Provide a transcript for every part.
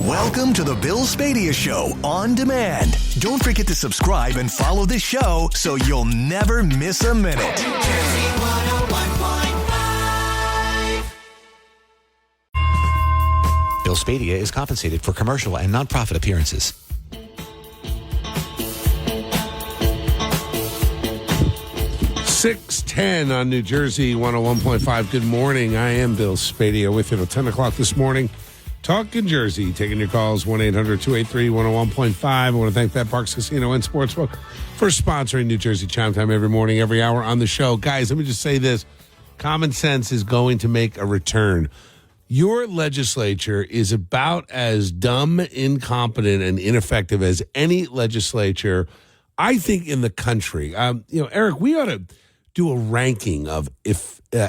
Welcome to the Bill Spadea Show on demand. Don't forget to subscribe and follow this show so you'll never miss a minute. New Jersey 101.5. Bill Spadea is compensated for commercial and nonprofit appearances. .610 on New Jersey 101.5. Good morning. I am Bill Spadea with you till 10 o'clock this morning. Talking Jersey, taking your calls, 1-800-283-101.5. I want to thank Bet Parks Casino and Sportsbook for sponsoring New Jersey Chime Time every morning, every hour on the show. Guys, let me just say this. Common sense is going to make a return. Your legislature is about as dumb, incompetent, and ineffective as any legislature, I think, in the country. Eric, we ought to do a ranking of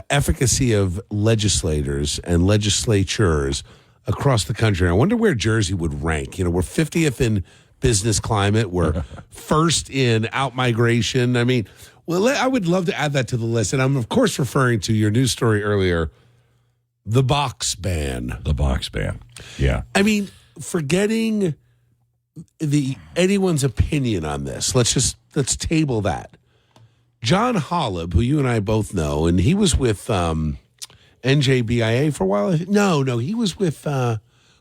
efficacy of legislators and legislatures across the country. I wonder where Jersey would rank. We're 50th in business climate. We're first in out-migration. I mean, well, I would love to add that to the list. And I'm, of course, referring to your news story earlier, the box ban. The box ban, yeah. I mean, forgetting anyone's opinion on this, let's table that. John Holub, who you and I both know, and he was with NJBIA for a while. No, he was with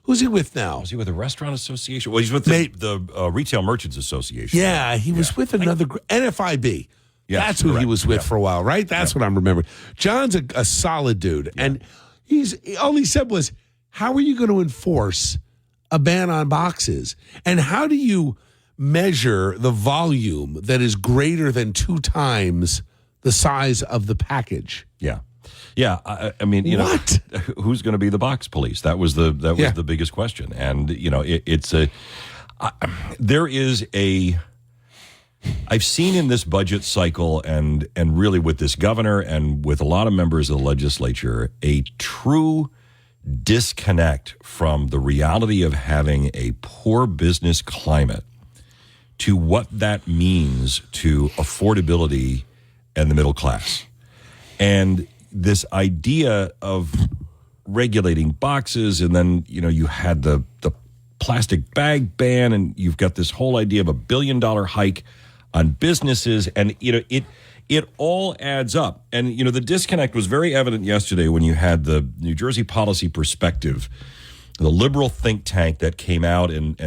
who's he with now? Is he with the Restaurant Association? Well, he's with the Retail Merchants Association. Yeah, he was with another NFIB. Yes, that's who correct. he was with for a while, right? That's what I'm remembering. John's a solid dude, and all he said was, "How are you going to enforce a ban on boxes? And how do you measure the volume that is greater than 2 times the size of the package?" Yeah, I mean, what? Who's going to be the box police? That was the biggest question, and there is a. I've seen in this budget cycle, and really with this governor and with a lot of members of the legislature, a true disconnect from the reality of having a poor business climate to what that means to affordability and the middle class, and this idea of regulating boxes, and then you had the plastic bag ban, and you've got this whole idea of $1 billion hike on businesses, and it all adds up. And the disconnect was very evident yesterday when you had the New Jersey Policy Perspective, the liberal think tank that came out, and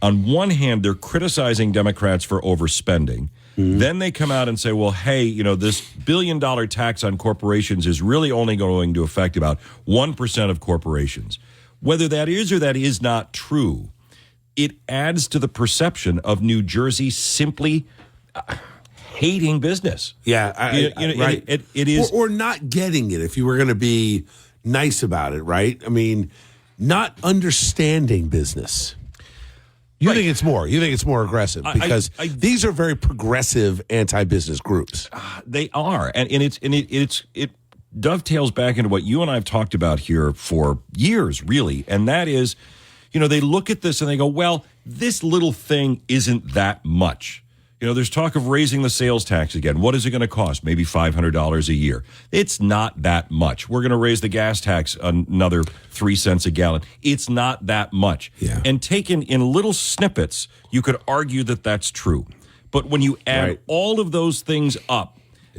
on one hand they're criticizing Democrats for overspending. Mm-hmm. Then they come out and say, well, hey, this $1 billion tax on corporations is really only going to affect about 1% of corporations. Whether that is or that is not true, it adds to the perception of New Jersey simply hating business. Yeah, right. It is. Or not getting it, if you were going to be nice about it, right? I mean, not understanding business. You think it's more? You think it's more aggressive because these are very progressive anti-business groups. They are, and it dovetails back into what you and I have talked about here for years, really, and that is, they look at this and they go, well, this little thing isn't that much. There's talk of raising the sales tax again. What is it going to cost? Maybe $500 a year. It's not that much. We're going to raise the gas tax another 3 cents a gallon. It's not that much. Yeah. And taken in little snippets, you could argue that that's true. But when you add all of those things up,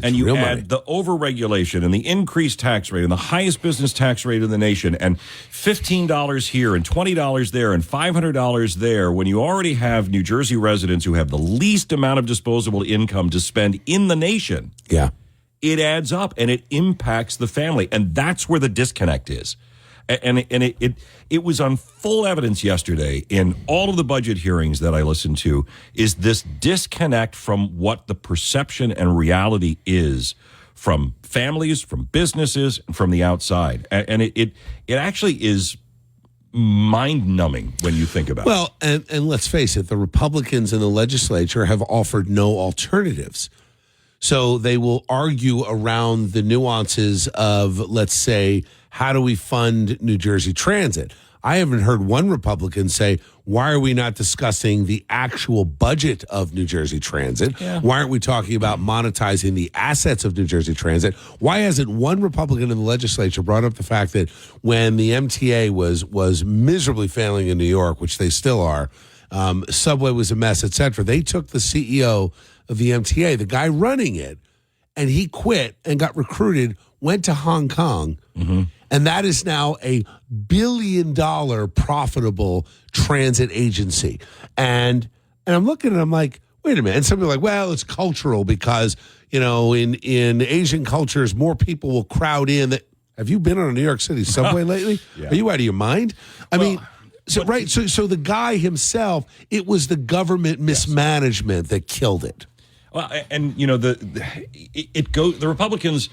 and you add the overregulation and the increased tax rate and the highest business tax rate in the nation, and $15 here and $20 there and $500 there, when you already have New Jersey residents who have the least amount of disposable income to spend in the nation, it adds up and it impacts the family. And that's where the disconnect is. And it was on full evidence yesterday in all of the budget hearings that I listened to, is this disconnect from what the perception and reality is from families, from businesses, and from the outside. And it actually is mind-numbing when you think about it. Well, and let's face it, the Republicans in the legislature have offered no alternatives. So they will argue around the nuances of, let's say, how do we fund New Jersey Transit? I haven't heard one Republican say, why are we not discussing the actual budget of New Jersey Transit? Yeah. Why aren't we talking about monetizing the assets of New Jersey Transit? Why hasn't one Republican in the legislature brought up the fact that when the MTA was miserably failing in New York, which they still are, Subway was a mess, et cetera, they took the CEO of the MTA, the guy running it, and he quit and got recruited, went to Hong Kong, and that is now a $1 billion profitable transit agency. And I'm looking and I'm like, wait a minute. And somebody like, well, it's cultural because, in Asian cultures, more people will crowd in. Have you been on a New York City subway lately? Yeah. Are you out of your mind? I mean, so the guy himself, it was the government mismanagement that killed it. Well, and the Republicans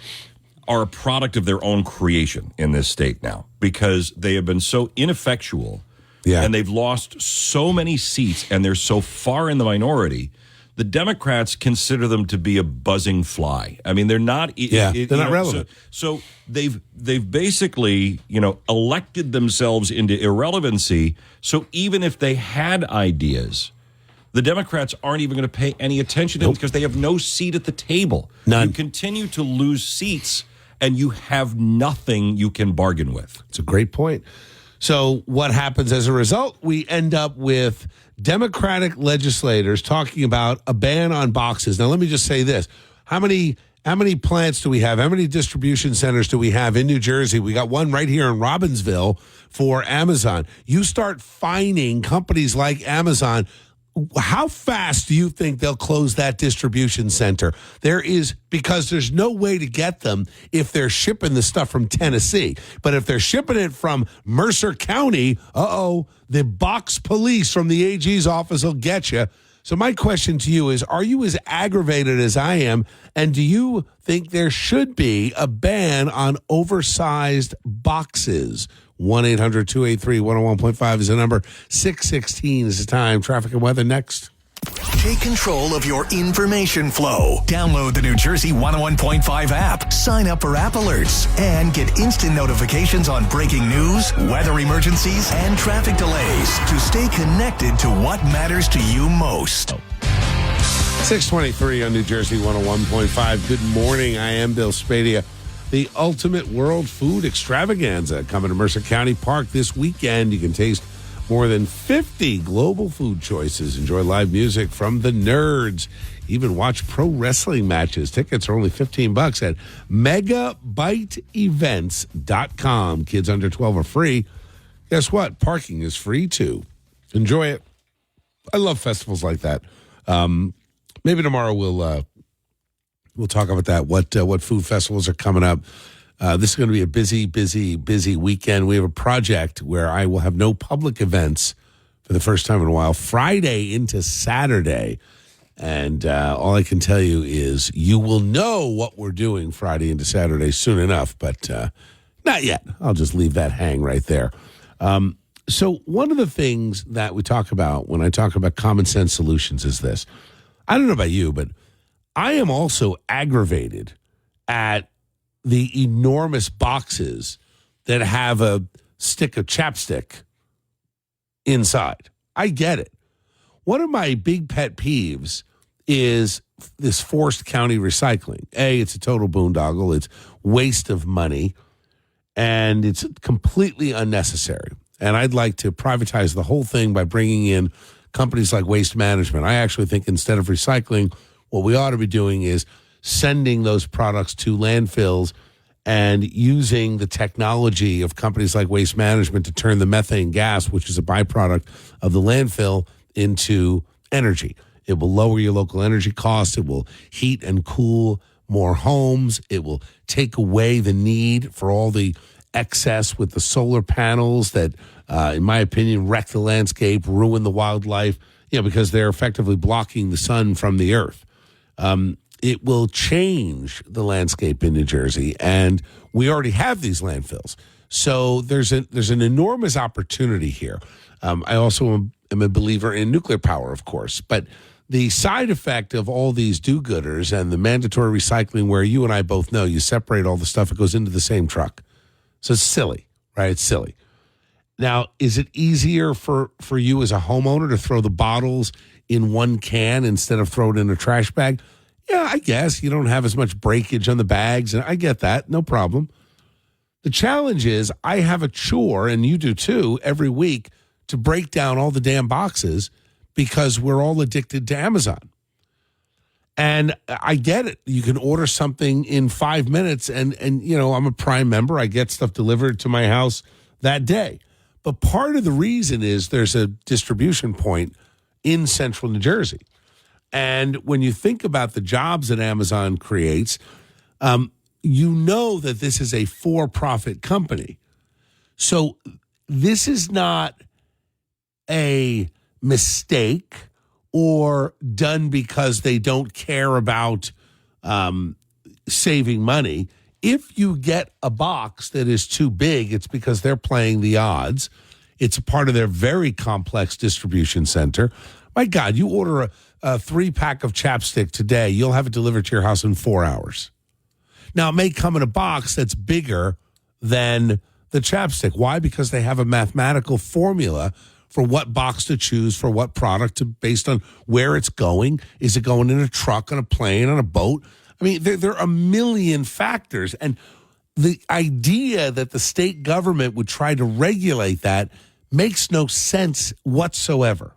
are a product of their own creation in this state now because they have been so ineffectual and they've lost so many seats and they're so far in the minority. The Democrats consider them to be a buzzing fly. I mean, they're not. They're not relevant. So they've basically elected themselves into irrelevancy. So even if they had ideas, the Democrats aren't even going to pay any attention to them because they have no seat at the table. None. You continue to lose seats, and you have nothing you can bargain with. It's a great point. So what happens as a result? We end up with Democratic legislators talking about a ban on boxes. Now, let me just say this. How many plants do we have? How many distribution centers do we have in New Jersey? We got one right here in Robbinsville for Amazon. You start fining companies like Amazon. How fast do you think they'll close that distribution center? Because there's no way to get them if they're shipping the stuff from Tennessee. But if they're shipping it from Mercer County, the box police from the AG's office will get you. So my question to you is, are you as aggravated as I am? And do you think there should be a ban on oversized boxes? 1-800-283-101.5 is the number. 6:16 is the time. Traffic and weather next. Take control of your information flow. Download the New Jersey 101.5 app. Sign up for app alerts and get instant notifications on breaking news, weather emergencies, and traffic delays to stay connected to what matters to you most. 6:23 on New Jersey 101.5. Good morning. I am Bill Spadea. The Ultimate World Food Extravaganza coming to Mercer County Park this weekend. You can taste more than 50 global food choices. Enjoy live music from the nerds. Even watch pro wrestling matches. Tickets are only $15 at megabiteevents.com. Kids under 12 are free. Guess what? Parking is free too. Enjoy it. I love festivals like that. Maybe tomorrow we'll talk about that. What food festivals are coming up? This is going to be a busy weekend. We have a project where I will have no public events for the first time in a while, Friday into Saturday. And all I can tell you is you will know what we're doing Friday into Saturday soon enough, but not yet. I'll just leave that hang right there. So one of the things that we talk about when I talk about common sense solutions is this. I don't know about you, but I am also aggravated at the enormous boxes that have a stick of chapstick inside. I get it. One of my big pet peeves is this forced county recycling. It's a total boondoggle. It's waste of money, and it's completely unnecessary. And I'd like to privatize the whole thing by bringing in companies like Waste Management. I actually think instead of recycling, what we ought to be doing is sending those products to landfills and using the technology of companies like Waste Management to turn the methane gas, which is a byproduct of the landfill, into energy. It will lower your local energy costs. It will heat and cool more homes. It will take away the need for all the excess with the solar panels that, in my opinion, wreck the landscape, ruin the wildlife, because they're effectively blocking the sun from the earth. It will change the landscape in New Jersey, and we already have these landfills. So there's an enormous opportunity here. I also am a believer in nuclear power, of course, but the side effect of all these do-gooders and the mandatory recycling, where you and I both know you separate all the stuff, it goes into the same truck. So it's silly, right? It's silly. Now, is it easier for you as a homeowner to throw the bottles in one can instead of throw it in a trash bag? Yeah, I guess. You don't have as much breakage on the bags, and I get that. No problem. The challenge is I have a chore, and you do too, every week to break down all the damn boxes because we're all addicted to Amazon. And I get it. You can order something in 5 minutes, and I'm a Prime member. I get stuff delivered to my house that day. But part of the reason is there's a distribution point in central New Jersey. And when you think about the jobs that Amazon creates, you know that this is a for-profit company. So this is not a mistake or done because they don't care about saving money. If you get a box that is too big, it's because they're playing the odds. It's a part of their very complex distribution center. My God, you order a 3-pack of chapstick today, you'll have it delivered to your house in 4 hours. Now, it may come in a box that's bigger than the chapstick. Why? Because they have a mathematical formula for what box to choose for what product based on where it's going. Is it going in a truck, on a plane, on a boat? I mean, there are a million factors. And the idea that the state government would try to regulate that makes no sense whatsoever.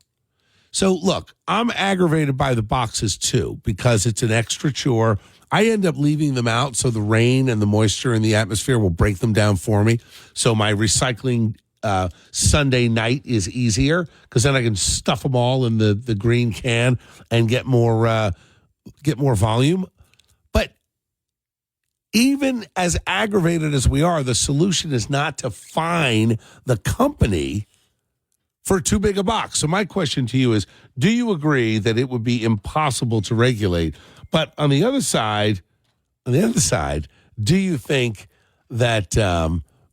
So, look, I'm aggravated by the boxes, too, because it's an extra chore. I end up leaving them out so the rain and the moisture in the atmosphere will break them down for me. So my recycling Sunday night is easier because then I can stuff them all in the green can and get more volume. But even as aggravated as we are, the solution is not to fine the company for too big a box. So my question to you is, do you agree that it would be impossible to regulate? But on the other side, do you think that,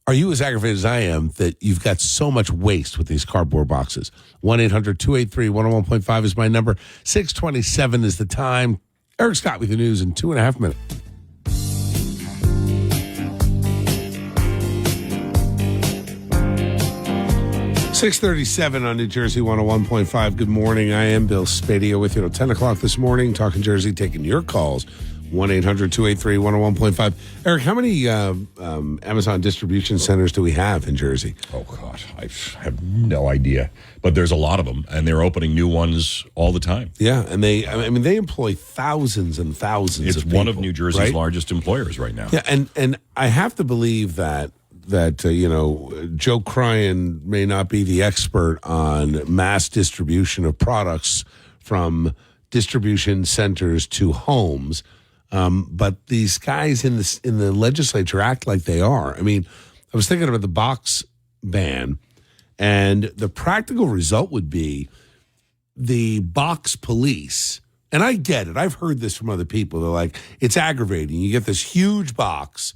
are you as aggravated as I am that you've got so much waste with these cardboard boxes? 1-800-283-101.5 is my number. 6:27 is the time. Eric Scott with the news in 2.5 minutes. .37 on New Jersey 101.5. Good morning. I am Bill Spadea with you at 10 o'clock this morning, talking Jersey, taking your calls. 1-800-283-101.5. Eric, how many Amazon distribution centers do we have in Jersey? Oh, God, I have no idea. But there's a lot of them, and they're opening new ones all the time. Yeah, and they employ thousands and thousands of people. It's one of New Jersey's largest employers right now. Yeah, and I have to believe that Joe Cryan may not be the expert on mass distribution of products from distribution centers to homes, but these guys in the legislature act like they are. I mean, I was thinking about the box ban, and the practical result would be the box police. And I get it. I've heard this from other people. They're like, it's aggravating. You get this huge box,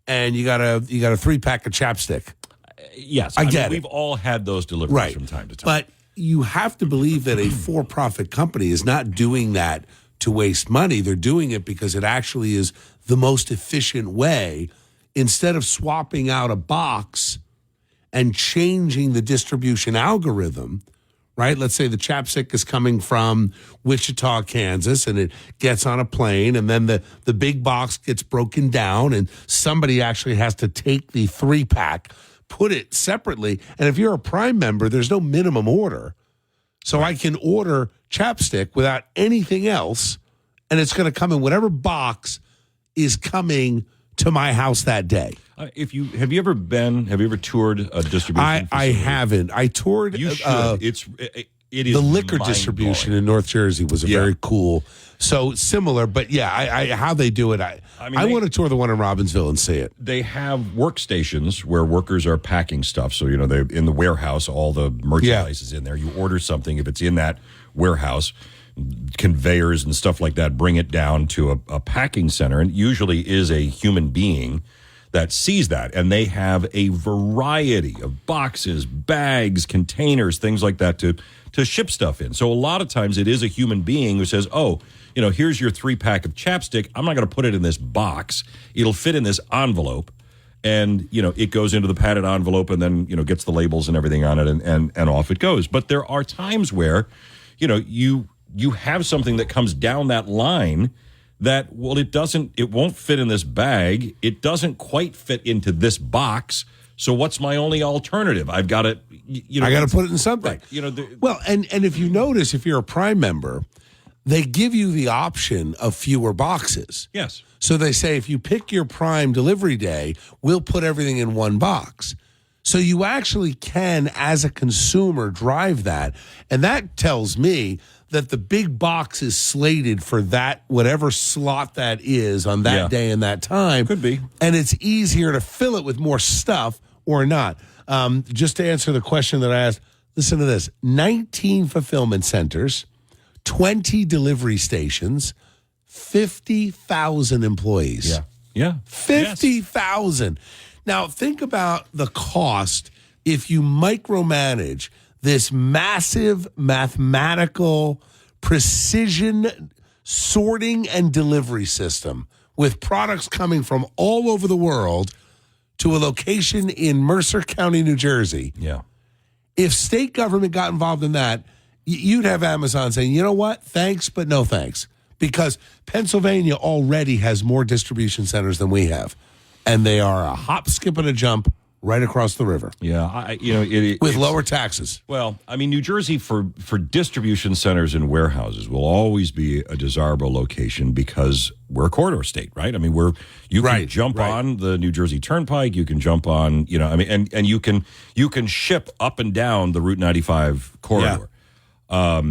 and you got a 3-pack of chapstick. Yes, I get it. We've all had those deliveries from time to time. But you have to believe that a for-profit company is not doing that to waste money. They're doing it because it actually is the most efficient way. Instead of swapping out a box and changing the distribution algorithm, right? Let's say the chapstick is coming from Wichita, Kansas, and it gets on a plane, and then the big box gets broken down, and somebody actually has to take the 3-pack, put it separately. And if you're a Prime member, there's no minimum order. So I can order chapstick without anything else, and it's going to come in whatever box is coming to my house that day. Have you ever toured a distribution facility? I haven't. I toured. You should. It is the liquor distribution in North Jersey was very cool. So similar, but yeah, how they do it. I want to tour the one in Robbinsville and see it. They have workstations where workers are packing stuff. So they in the warehouse, all the merchandise is in there. You order something, if it's in that warehouse, conveyors and stuff like that bring it down to a packing center, and it usually is a human being that sees that, and they have a variety of boxes, bags, containers, things like that to ship stuff in. So a lot of times it is a human being who says, oh, here's your 3-pack of chapstick. I'm not going to put it in this box. It'll fit in this envelope, and it goes into the padded envelope, and then gets the labels and everything on it, and off it goes. But there are times where you have something that comes down that line that, well, it won't fit in this bag. It doesn't quite fit into this box. So what's my only alternative? I've got to, I got to put it in something. Right. Well, and if you notice, if you're a Prime member, they give you the option of fewer boxes. Yes. So they say, if you pick your Prime delivery day, we'll put everything in one box. So you actually can, as a consumer, drive that. And that tells me that the big box is slated for that, whatever slot that is on that day and that time. Could be. And it's easier to fill it with more stuff or not. Just to answer the question that I asked, listen to this. 19 fulfillment centers, 20 delivery stations, 50,000 employees. Yeah. 50,000. Now, think about the cost if you micromanage this massive mathematical precision sorting and delivery system with products coming from all over the world to a location in Mercer County, New Jersey. Yeah. If state government got involved in that, you'd have Amazon saying, you know what, thanks, but no thanks. Because Pennsylvania already has more distribution centers than we have. And they are a hop, skip, and a jump right across the river. Yeah, with lower taxes. Well, I mean, New Jersey for distribution centers and warehouses will always be a desirable location because we're a corridor state, right? I mean, you can jump on the New Jersey Turnpike, you can jump on, and you can ship up and down the Route 95 corridor. Yeah.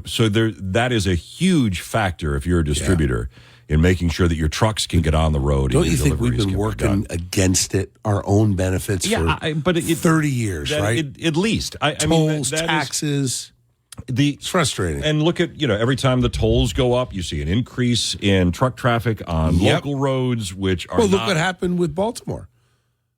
So that is a huge factor if you're a distributor. Yeah. In making sure that your trucks can get on the road. Don't you think we've been working against it, our own benefits for 30 years, right? At least. Tolls, taxes. It's frustrating. And look at, every time the tolls go up, you see an increase in truck traffic on local roads, which are look what happened with Baltimore.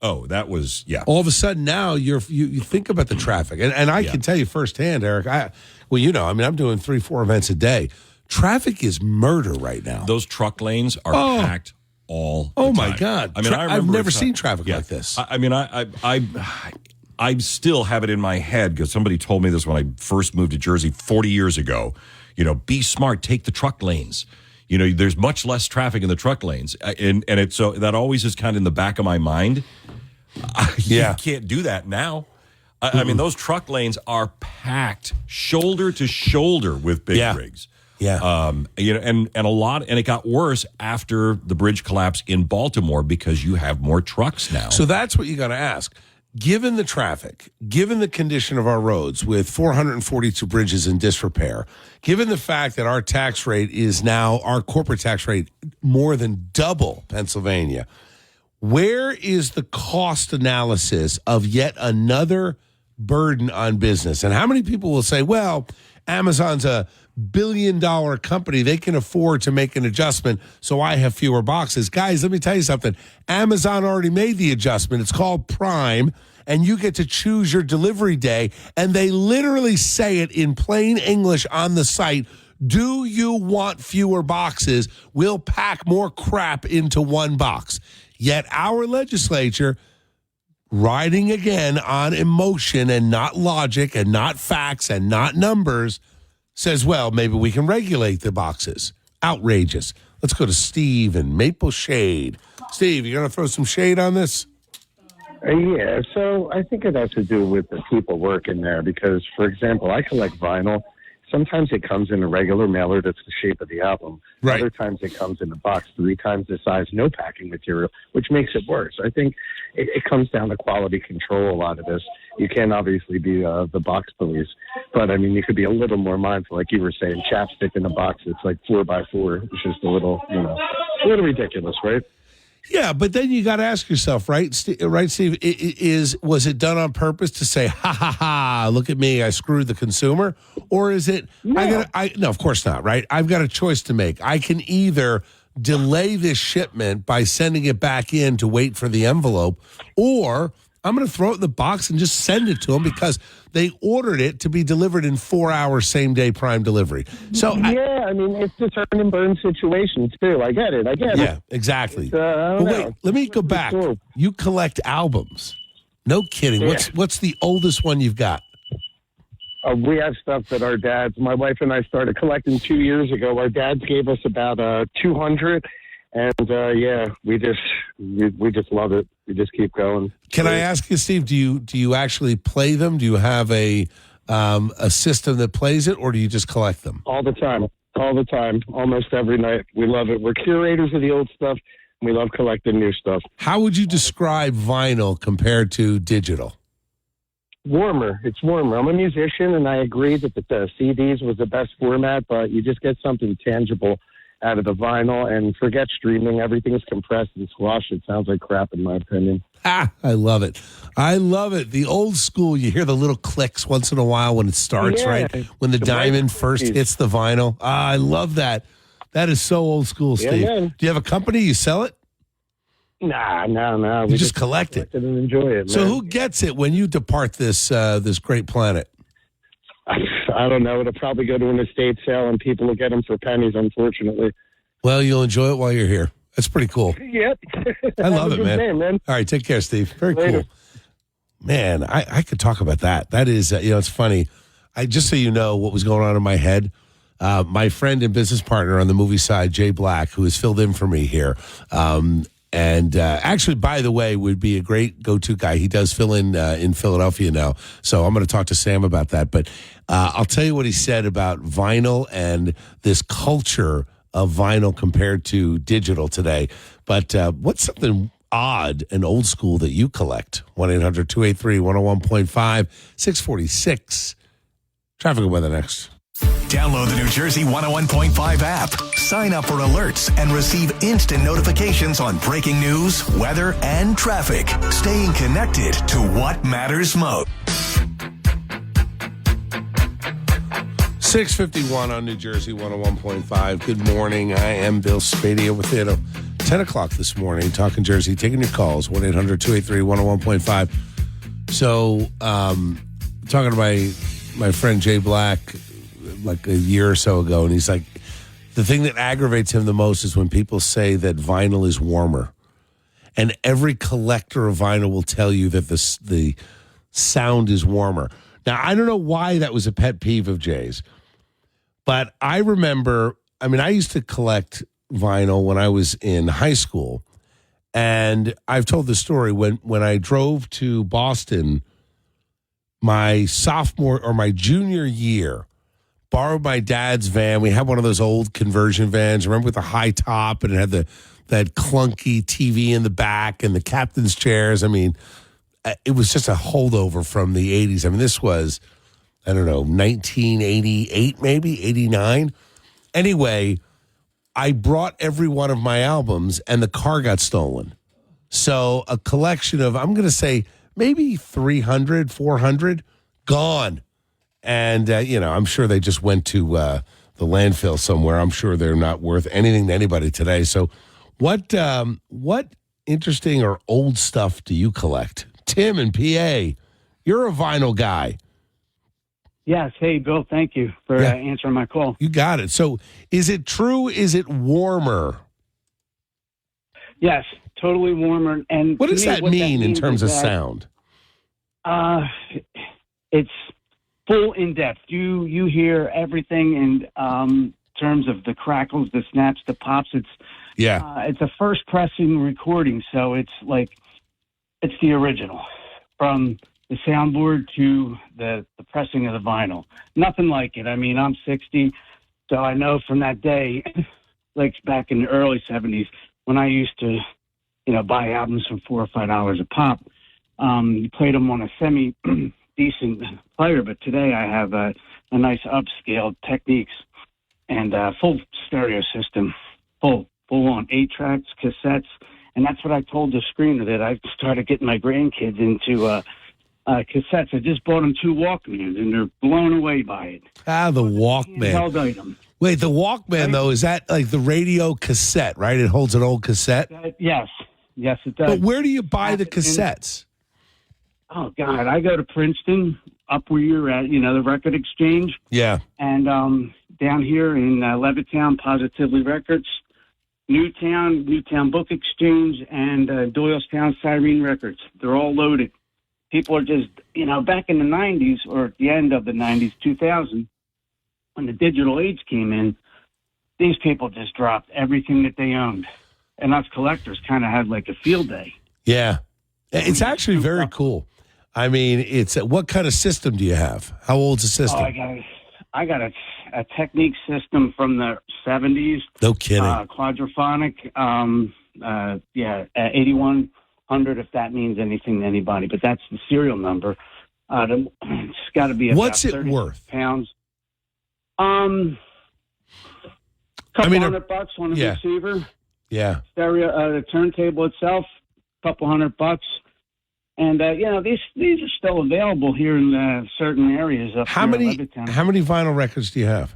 Oh, that was, All of a sudden now you think about the traffic. And I can tell you firsthand, Eric, I'm doing 3-4 events a day. Traffic is murder right now. Those truck lanes are packed all the time. Oh, my God. I mean, I've never seen traffic like this. I still have it in my head because somebody told me this when I first moved to Jersey 40 years ago. Be smart, take the truck lanes. There's much less traffic in the truck lanes. And it's so that always is kind of in the back of my mind. You can't do that now. I mean, those truck lanes are packed shoulder to shoulder with big rigs. Yeah. And a lot, and it got worse after the bridge collapse in Baltimore because you have more trucks now. So that's what you got to ask. Given the traffic, given the condition of our roads with 442 bridges in disrepair, given the fact that our tax rate is now, our corporate tax rate, more than double Pennsylvania, where is the cost analysis of yet another burden on business? And how many people will say, well, Amazon's a billion-dollar company. They can afford to make an adjustment, so I have fewer boxes. Guys, let me tell you something. Amazon already made the adjustment. It's called Prime, and you get to choose your delivery day, and they literally say it in plain English on the site. Do you want fewer boxes? We'll pack more crap into one box. Yet our legislature, riding again on emotion and not logic and not facts and not numbers, says, well, maybe we can regulate the boxes. Outrageous. Let's go to Steve in Maple Shade. Steve, you going to throw some shade on this? Yeah, so I think it has to do with the people working there because, for example, I collect vinyl. Sometimes it comes in a regular mailer that's the shape of the album. Right. Other times it comes in a box 3 times the size, no packing material, which makes it worse. I think it comes down to quality control, a lot of this. You can't obviously be the box police, but, I mean, you could be a little more mindful. Like you were saying, chapstick in a box that's like 4x4. It's just a little ridiculous, right? Yeah, but then you got to ask yourself, right, Steve? Was it done on purpose to say, ha ha ha, look at me, I screwed the consumer, or is it? No. No, of course not. Right? I've got a choice to make. I can either delay this shipment by sending it back in to wait for the envelope, or I'm going to throw it in the box and just send it to them because they ordered it to be delivered in 4 hours, same-day prime delivery. So I mean, it's a turn and burn situation, too. I get it. Yeah, exactly. I don't know. Wait, let me go back. Cool. You collect albums. No kidding. Yeah. What's the oldest one you've got? We have stuff that our dads, my wife and I started collecting 2 years ago. Our dads gave us about 200. And we just love it. We just keep going. Can I ask you, Steve? Do you actually play them? Do you have a system that plays it, or do you just collect them? All the time, almost every night. We love it. We're curators of the old stuff. And we love collecting new stuff. How would you describe vinyl compared to digital? Warmer. It's warmer. I'm a musician, and I agree that the CDs was the best format, but you just get something tangible out of the vinyl, and forget streaming. Everything is compressed and squashed. It sounds like crap, in my opinion. I love it. I love it. The old school, you hear the little clicks once in a while when it starts, right? When the diamond first hits the vinyl. I love that. That is so old school, Steve. Yeah. Do you have a company? You sell it? No. You just collect it and enjoy it, man. So who gets it when you depart this great planet? I don't know. It'll probably go to an estate sale, and people will get them for pennies, unfortunately. Well, you'll enjoy it while you're here. That's pretty cool. Yep. I love it, man. Day, man. All right, take care, Steve. Very Later. cool. Man, I could talk about that. That is, it's funny. Just so you know what was going on in my head, my friend and business partner on the movie side, Jay Black, who has filled in for me here, and actually, by the way, would be a great go-to guy. He does fill in Philadelphia now, so I'm going to talk to Sam about that. But I'll tell you what he said about vinyl and this culture of vinyl compared to digital today. But what's something odd and old school that you collect? 1-800-283-101.5, 646. Traffic and weather next. Download the New Jersey 101.5 app. Sign up for alerts and receive instant notifications on breaking news, weather, and traffic. Staying connected to what matters most. 6:51 on New Jersey 101.5. Good morning. I am Bill Spadea with you. 10 o'clock this morning, Talking Jersey, taking your calls, 1-800-283-101.5. So, talking to my friend Jay Black like a year or so ago, and he's like, the thing that aggravates him the most is when people say that vinyl is warmer. And every collector of vinyl will tell you that the sound is warmer. Now, I don't know why that was a pet peeve of Jay's, but I remember, I used to collect vinyl when I was in high school, and I've told the story when I drove to Boston my sophomore or my junior year, borrowed my dad's van. We had one of those old conversion vans, remember, with the high top, and it had that clunky TV in the back and the captain's chairs. It was just a holdover from the 80s. This was, 1988, maybe 89. Anyway, I brought every one of my albums, and the car got stolen. So a collection of, I'm going to say, maybe 300, 400, gone. And, I'm sure they just went to the landfill somewhere. I'm sure they're not worth anything to anybody today. So what interesting or old stuff do you collect? Tim in PA, you're a vinyl guy. Yes. Hey, Bill, thank you for answering my call. You got it. So is it true? Is it warmer? Yes, totally warmer. And what does that mean in terms of sound? It's full in depth. You hear everything in terms of the crackles, the snaps, the pops. It's a first pressing recording, so it's like it's the original from the soundboard to the pressing of the vinyl. Nothing like it. I'm 60, so I know from that day, like back in the early 70s, when I used to, buy albums for $4 or $5 a pop. You played them on a semi-decent player, but today I have a nice upscale Techniques and full stereo system, full on 8 tracks, cassettes, and that's what I told the screener that I started getting my grandkids into cassettes. I just bought them 2 Walkmans, and they're blown away by it. The Walkman. Handheld item. Wait, the Walkman, though, is that like the radio cassette, right? It holds an old cassette? Yes, it does. But where do you buy the cassettes? Oh, God, I go to Princeton, up where you're at, the Record Exchange. Yeah. And down here in Levittown, Positively Records. Newtown Book Exchange, and Doylestown Cyrene Records. They're all loaded. People are just, back in the 90s, or at the end of the 90s, 2000, when the digital age came in, these people just dropped everything that they owned. And us collectors kind of had like a field day. Yeah. It's actually very cool. I mean, what kind of system do you have? How old's the system? Oh, I got a Technique system from the 70s. No kidding. Quadraphonic. 8100, if that means anything to anybody. But that's the serial number. It's got to be about What's it 30 worth? Pounds. $200 on a receiver. Yeah. Stereo, the turntable itself, $200. And these are still available here in certain areas. How many vinyl records do you have?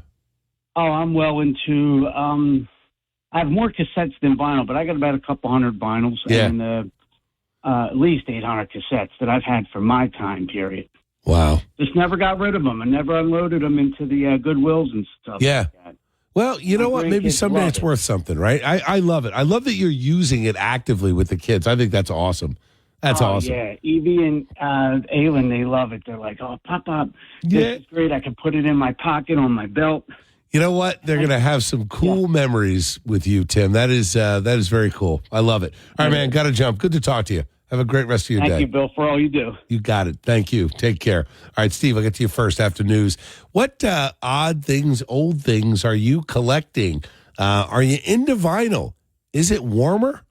Oh, I'm well into. I have more cassettes than vinyl, but I got about 200 vinyls and at least 800 cassettes that I've had for my time period. Wow! Just never got rid of them and never unloaded them into the Goodwills and stuff. Yeah. Like that. Well, you know what? Maybe someday it's worth something, right? I love it. I love that you're using it actively with the kids. I think that's awesome. That's awesome. Yeah, Evie and Aylin, they love it. They're like, "Oh, Pop, this is great. I can put it in my pocket on my belt." You know what? They're going to have some cool memories with you, Tim. That is very cool. I love it. All right, man, got to jump. Good to talk to you. Have a great rest of your day. Thank you, Bill, for all you do. You got it. Thank you. Take care. All right, Steve, I'll get to you first after news. What odd things, old things are you collecting? Are you into vinyl? Is it warmer?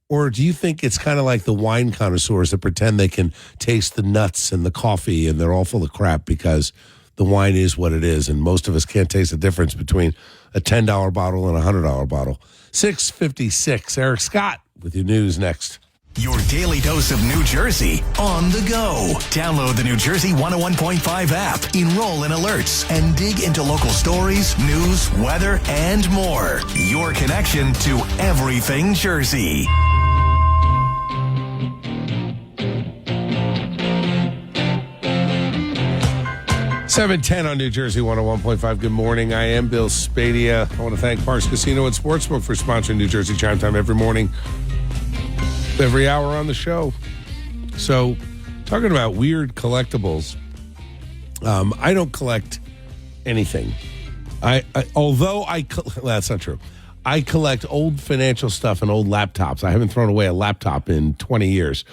Or do you think it's kind of like the wine connoisseurs that pretend they can taste the nuts and the coffee and they're all full of crap because the wine is what it is, and most of us can't taste the difference between a $10 bottle and a $100 bottle. 6:56. Eric Scott with your news next. Your daily dose of New Jersey on the go. Download the New Jersey 101.5 app, enroll in alerts, and dig into local stories, news, weather, and more. Your connection to everything Jersey. $7:10 on New Jersey 101.5. Good morning. I am Bill Spadea. I want to thank Parks Casino and Sportsbook for sponsoring New Jersey Chime Time every morning, every hour on the show. So, talking about weird collectibles, I don't collect anything. Although that's not true. I collect old financial stuff and old laptops. I haven't thrown away a laptop in 20 years.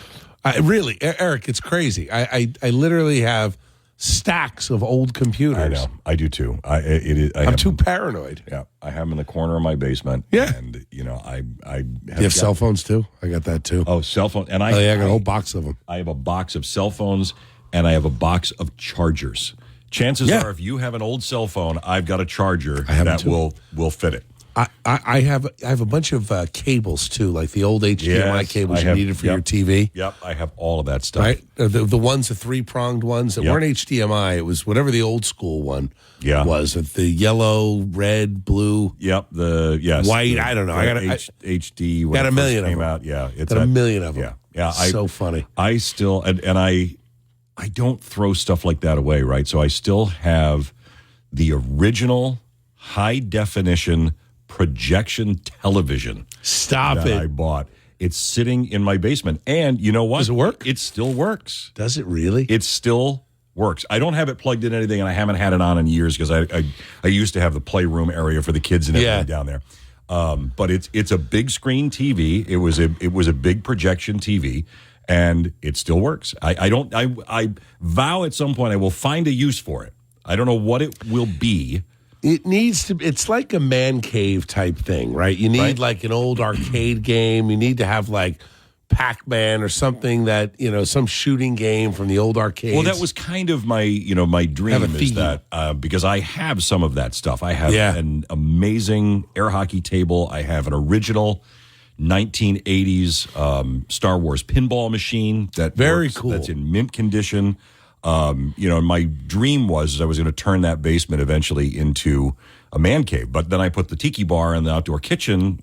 Really, Eric, it's crazy. I literally have stacks of old computers. I know. I do too. I'm too paranoid. Yeah, I have them in the corner of my basement. Yeah, and I you have cell phones too. I got that too. Oh, cell phone, and I got a whole box of them. I have a box of cell phones, and I have a box of chargers. Chances are, if you have an old cell phone, I've got a charger that will fit it. I have a bunch of cables too, like the old HDMI cables you needed for your TV. Yep, I have all of that stuff. Right, the ones, the 3-pronged ones that weren't HDMI. It was whatever the old school one was. The yellow, red, blue. Yep, white. I don't know. I got HD. Got a million of them. Out. Yeah, it's got a million of them. Yeah. So funny. I still and I don't throw stuff like that away. Right, so I still have the original high definition projection television. Stop it! I bought. It's sitting in my basement, and you know what? Does it work? It still works. Does it really? It still works. I don't have it plugged in anything, and I haven't had it on in years because I used to have the playroom area for the kids and everything down there. But it's a big screen TV. It was a big projection TV, and it still works. I vow at some point I will find a use for it. I don't know what it will be. It needs to. It's like a man cave type thing, right? You need like an old arcade game. You need to have like Pac-Man or something that, some shooting game from the old arcades. Well, that was kind of my dream is that because I have some of that stuff. I have an amazing air hockey table. I have an original 1980s Star Wars pinball machine cool. That's in mint condition. My dream was I was going to turn that basement eventually into a man cave, but then I put the tiki bar in the outdoor kitchen.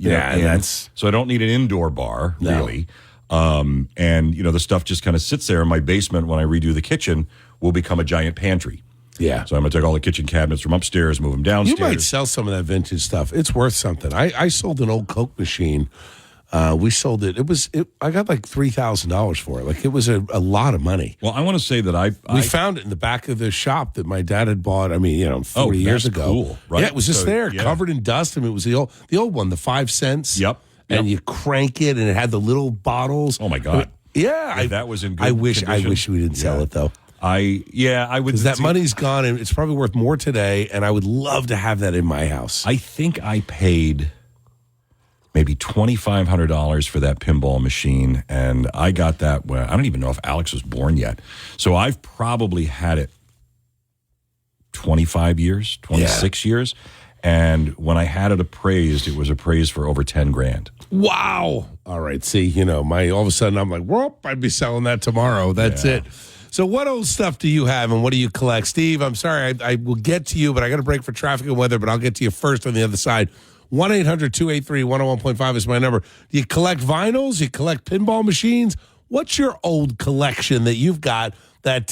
So I don't need an indoor bar really. And, the stuff just kind of sits there in my basement. When I redo the kitchen, will become a giant pantry. Yeah. So I'm going to take all the kitchen cabinets from upstairs, move them downstairs. You might sell some of that vintage stuff. It's worth something. I sold an old Coke machine. We sold it. I got like $3,000 for it. Like, it was a lot of money. Well, I want to say that we found it in the back of the shop that my dad had bought. 40 years ago. Cool, right? Yeah, it was just there, covered in dust. It was the old one, the 5 cents. Yep. And you crank it, and it had the little bottles. Oh my God! That was in good I wish we didn't sell it though. I would, because that money's gone, and it's probably worth more today. And I would love to have that in my house. I think I paid maybe $2,500 for that pinball machine, and I got that when I don't even know if Alex was born yet. So I've probably had it 25 years, 26 years. And when I had it appraised, it was appraised for over $10,000. Wow. All right. See, all of a sudden I'm like, well, I'd be selling that tomorrow. That's it. So what old stuff do you have and what do you collect? Steve, I'm sorry. I will get to you, but I got to break for traffic and weather, but I'll get to you first on the other side. 1-800-283-101.5 is my number. Do you collect vinyls? You collect pinball machines? What's your old collection that you've got that,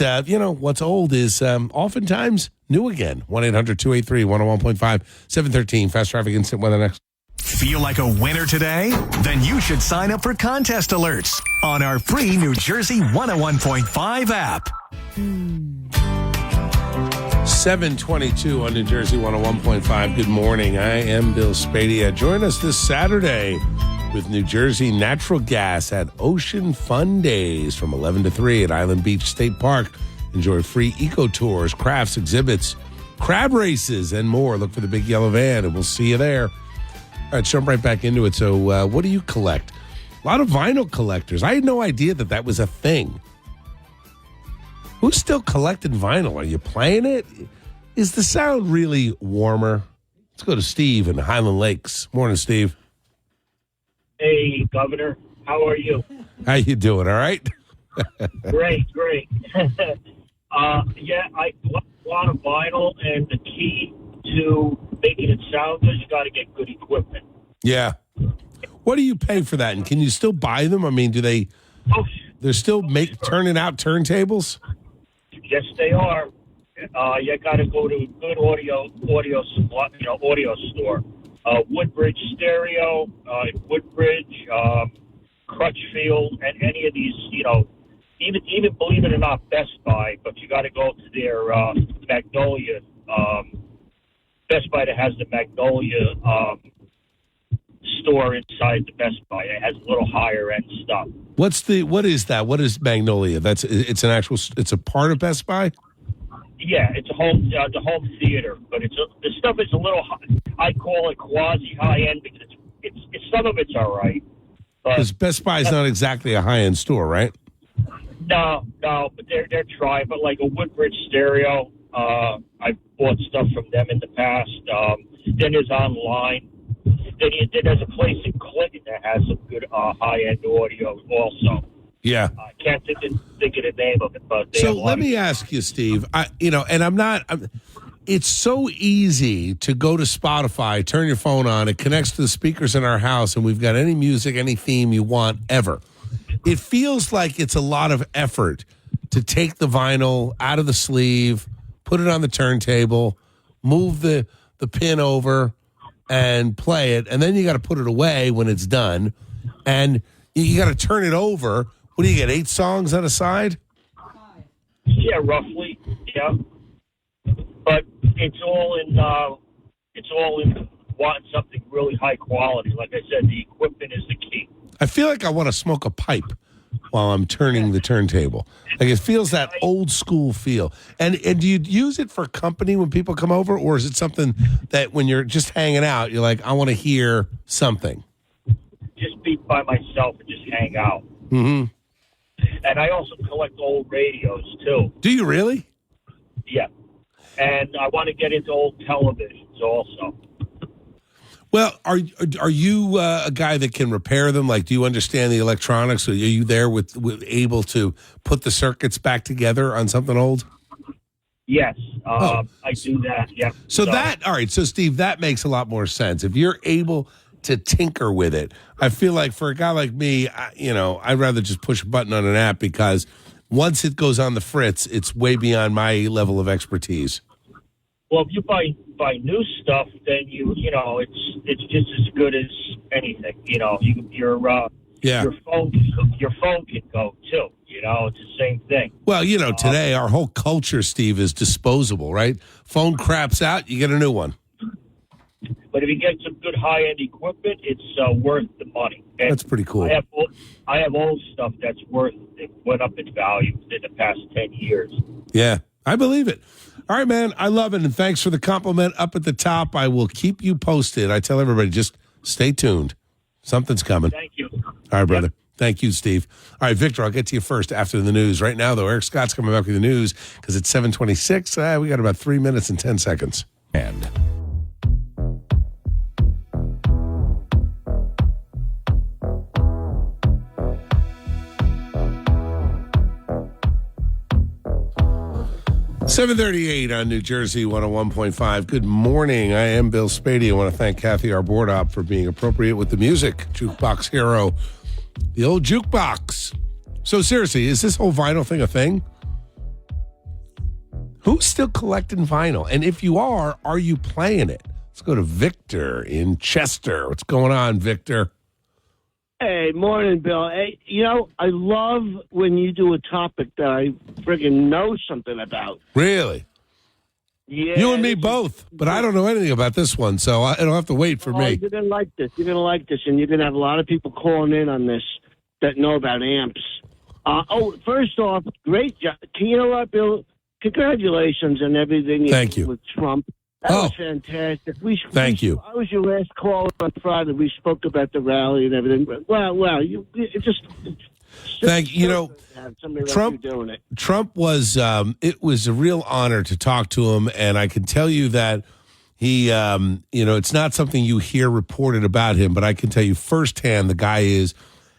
what's old is oftentimes new again? 1-800-283-101.5, 713, Fast Traffic Instant Weather next. Feel like a winner today? Then you should sign up for contest alerts on our free New Jersey 101.5 app. 722 on New Jersey 101.5. Good morning. I am Bill Spadea. Join us this Saturday with New Jersey Natural Gas at Ocean Fun Days from 11 to 3 at Island Beach State Park. Enjoy free eco tours, crafts, exhibits, crab races, and more. Look for the big yellow van, and we'll see you there. All right, jump right back into it. So what do you collect? A lot of vinyl collectors. I had no idea that was a thing. Who's still collecting vinyl? Are you playing it? Is the sound really warmer? Let's go to Steve in Highland Lakes. Morning, Steve. Hey, Governor. How are you? How you doing? All right? Great. I collect a lot of vinyl, and the key to making it sound good, you got to get good equipment. Yeah. What do you pay for that? And can you still buy them? I mean, do they? They're still turning out turntables? Yes, they are. You got to go to a good audio store. Woodbridge Stereo, Woodbridge, Crutchfield, and any of these, even believe it or not, Best Buy. But you got to go to their Magnolia. Best Buy that has the Magnolia store inside the Best Buy. It has a little higher end stuff. What is that? What is Magnolia? It's a part of Best Buy? Yeah, it's the home theater, but the stuff is a little, I call it quasi high end because it's some of it's all right. Because Best Buy is not exactly a high end store, right? No, but they're trying. But like a Woodbridge Stereo, I've bought stuff from them in the past. Then there's online. Then there's a place in Clinton that has some good high-end audio also. Yeah. I can't think of the name of it. But so let me ask you, Steve, it's so easy to go to Spotify, turn your phone on, it connects to the speakers in our house, and we've got any music, any theme you want ever. It feels like it's a lot of effort to take the vinyl out of the sleeve, put it on the turntable, move the pin over, and play it, and then you got to put it away when it's done, and you got to turn it over. What do you get, 8 songs on a side? Yeah, roughly, yeah. But it's all in wanting something really high quality. Like I said, the equipment is the key. I feel like I want to smoke a pipe while I'm turning the turntable. Like it feels that old school feel. And do you use it for company when people come over, or is it something that when you're just hanging out, you're like, I want to hear something? Just be by myself and just hang out. Mm-hmm. And I also collect old radios too. Do you really? Yeah. And I want to get into old televisions also. Well, are you a guy that can repair them? Like, do you understand the electronics? Are you there with able to put the circuits back together on something old? Yes, I do that. Yeah. So that, all right. So Steve, that makes a lot more sense. If you're able to tinker with it. I feel like for a guy like me, I'd rather just push a button on an app because once it goes on the fritz, it's way beyond my level of expertise. Well, if you buy new stuff, then it's just as good as anything. Your phone can go too. It's the same thing. Well, today our whole culture, Steve, is disposable, right? Phone craps out, you get a new one. But if you get some good high-end equipment, it's worth the money. And that's pretty cool. I have old stuff that's it went up in value in the past 10 years. Yeah, I believe it. All right, man, I love it, and thanks for the compliment up at the top. I will keep you posted. I tell everybody, just stay tuned. Something's coming. Thank you. All right, brother. Yep. Thank you, Steve. All right, Victor, I'll get to you first after the news. Right now, though, Eric Scott's coming back with the news because it's 7:26. We got about 3 minutes and 10 seconds. And 7:38 on New Jersey 101.5. Good morning. I am Bill Spadea. I want to thank Kathy, our board op, for being appropriate with the music. Jukebox Hero. The old jukebox. So seriously, is this whole vinyl thing a thing? Who's still collecting vinyl? And if you are you playing it? Let's go to Victor in Chester. What's going on, Victor? Hey, morning, Bill. Hey, I love when you do a topic that I friggin' know something about. Really? Yeah. You and me both, but I don't know anything about this one, so it'll have to wait for me. You're going to like this. You're going to like this, and you're going to have a lot of people calling in on this that know about amps. First off, great job. You know what, Bill? Congratulations on everything Thank you with Trump. That was fantastic. Thank you. I was your last caller on Friday. We spoke about the rally and everything. Wow. Thank you. Trump doing it. Trump was. It was a real honor to talk to him, and I can tell you that he. It's not something you hear reported about him, but I can tell you firsthand, the guy is.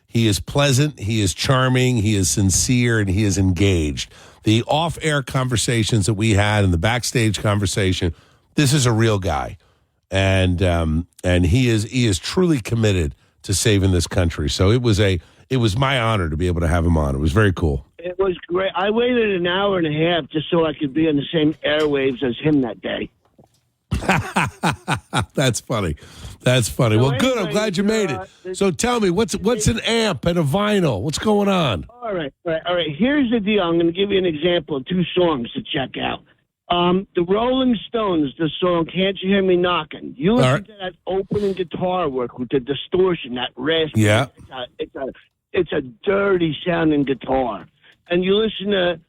He is pleasant. He is charming. He is sincere, and he is engaged. The off-air conversations that we had and the backstage conversation. This is a real guy, and he is truly committed to saving this country. So it was my honor to be able to have him on. It was very cool. It was great. I waited an hour and a half just so I could be on the same airwaves as him that day. That's funny. Well, good. I'm glad you made it. So tell me, what's an amp and a vinyl? What's going on? All right. Here's the deal. I'm going to give you an example of two songs to check out. The Rolling Stones, the song "Can't You Hear Me Knocking." You listen to that opening guitar work with the distortion, that raspy. Yeah. It's a dirty sounding guitar. And you listen to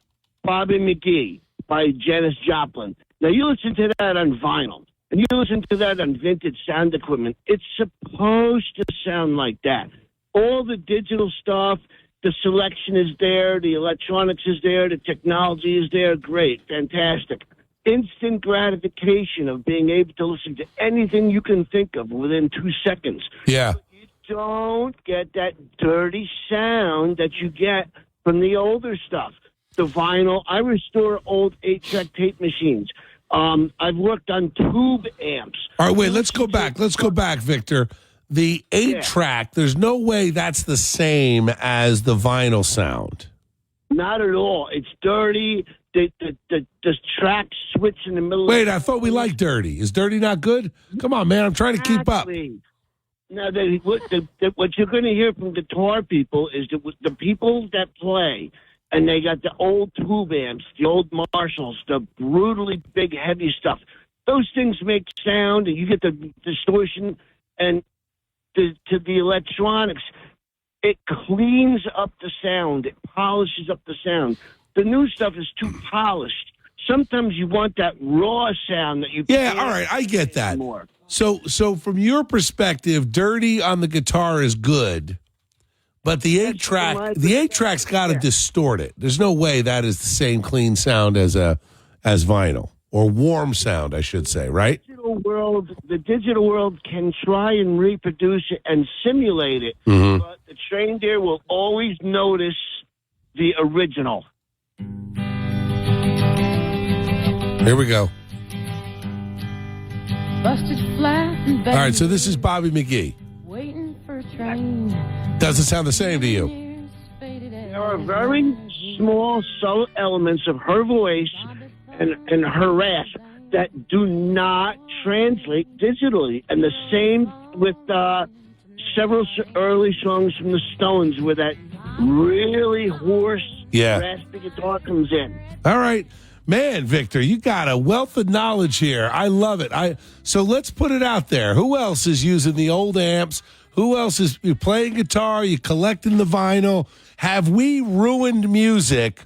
Bobby McGee by Janis Joplin. Now you listen to that on vinyl, and you listen to that on vintage sound equipment. It's supposed to sound like that. All the digital stuff, the selection is there, the electronics is there, the technology is there. Great, fantastic. Instant gratification of being able to listen to anything you can think of within 2 seconds. Yeah. But you don't get that dirty sound that you get from the older stuff. The vinyl. I restore old 8-track tape machines. I've worked on tube amps. All right, wait, let's go back, Victor. The 8-track, there's no way that's the same as the vinyl sound. Not at all. It's dirty. The track switch in the middle. Wait, I thought we liked dirty. Is dirty not good? Come on, man. I'm trying to keep up. Now, what you're going to hear from guitar people is that the people that play, and they got the old tube amps, the old Marshalls, the brutally big, heavy stuff. Those things make sound, and you get the distortion and to the electronics. It cleans up the sound. It polishes up the sound. The new stuff is too polished. Sometimes you want that raw sound that you all right, I get that. More. So from your perspective, dirty on the guitar is good, but the 8-track's got to distort it. There's no way that is the same clean sound as vinyl, or warm sound, I should say, right? The digital world can try and reproduce it and simulate it, but the trained ear will always notice the original. Here we go. Busted flat and All right, so this is Bobby McGee. Doesn't sound the same to you. There are very small, subtle elements of her voice and her rasp that do not translate digitally. And the same with several early songs from the Stones where that really hoarse, raspy guitar comes in. All right. Man, Victor, you got a wealth of knowledge here. I love it. So let's put it out there. Who else is using the old amps? Who else is you playing guitar? You collecting the vinyl? Have we ruined music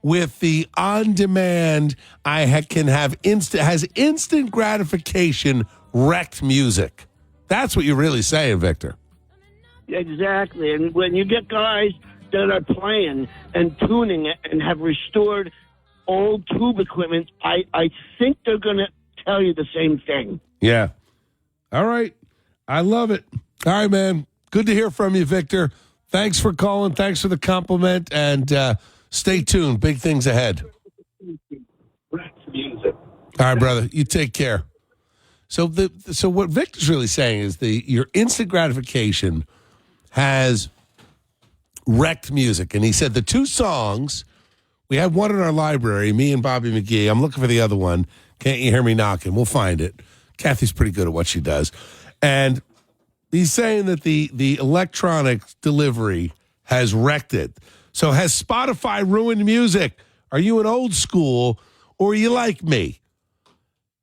with the on-demand? Can have instant gratification wrecked music. That's what you're really saying, Victor. Exactly. And when you get guys that are playing and tuning it and have restored old tube equipment, I think they're going to tell you the same thing. Yeah. All right. I love it. All right, man. Good to hear from you, Victor. Thanks for calling. Thanks for the compliment. And stay tuned. Big things ahead. All right, brother. You take care. So what Victor's really saying is your instant gratification has wrecked music. And he said the two songs, we had one in our library, me and Bobby McGee. I'm looking for the other one. Can't You Hear Me Knocking? We'll find it. Kathy's pretty good at what she does. And he's saying that the electronic delivery has wrecked it. So has Spotify ruined music? Are you an old school or are you like me?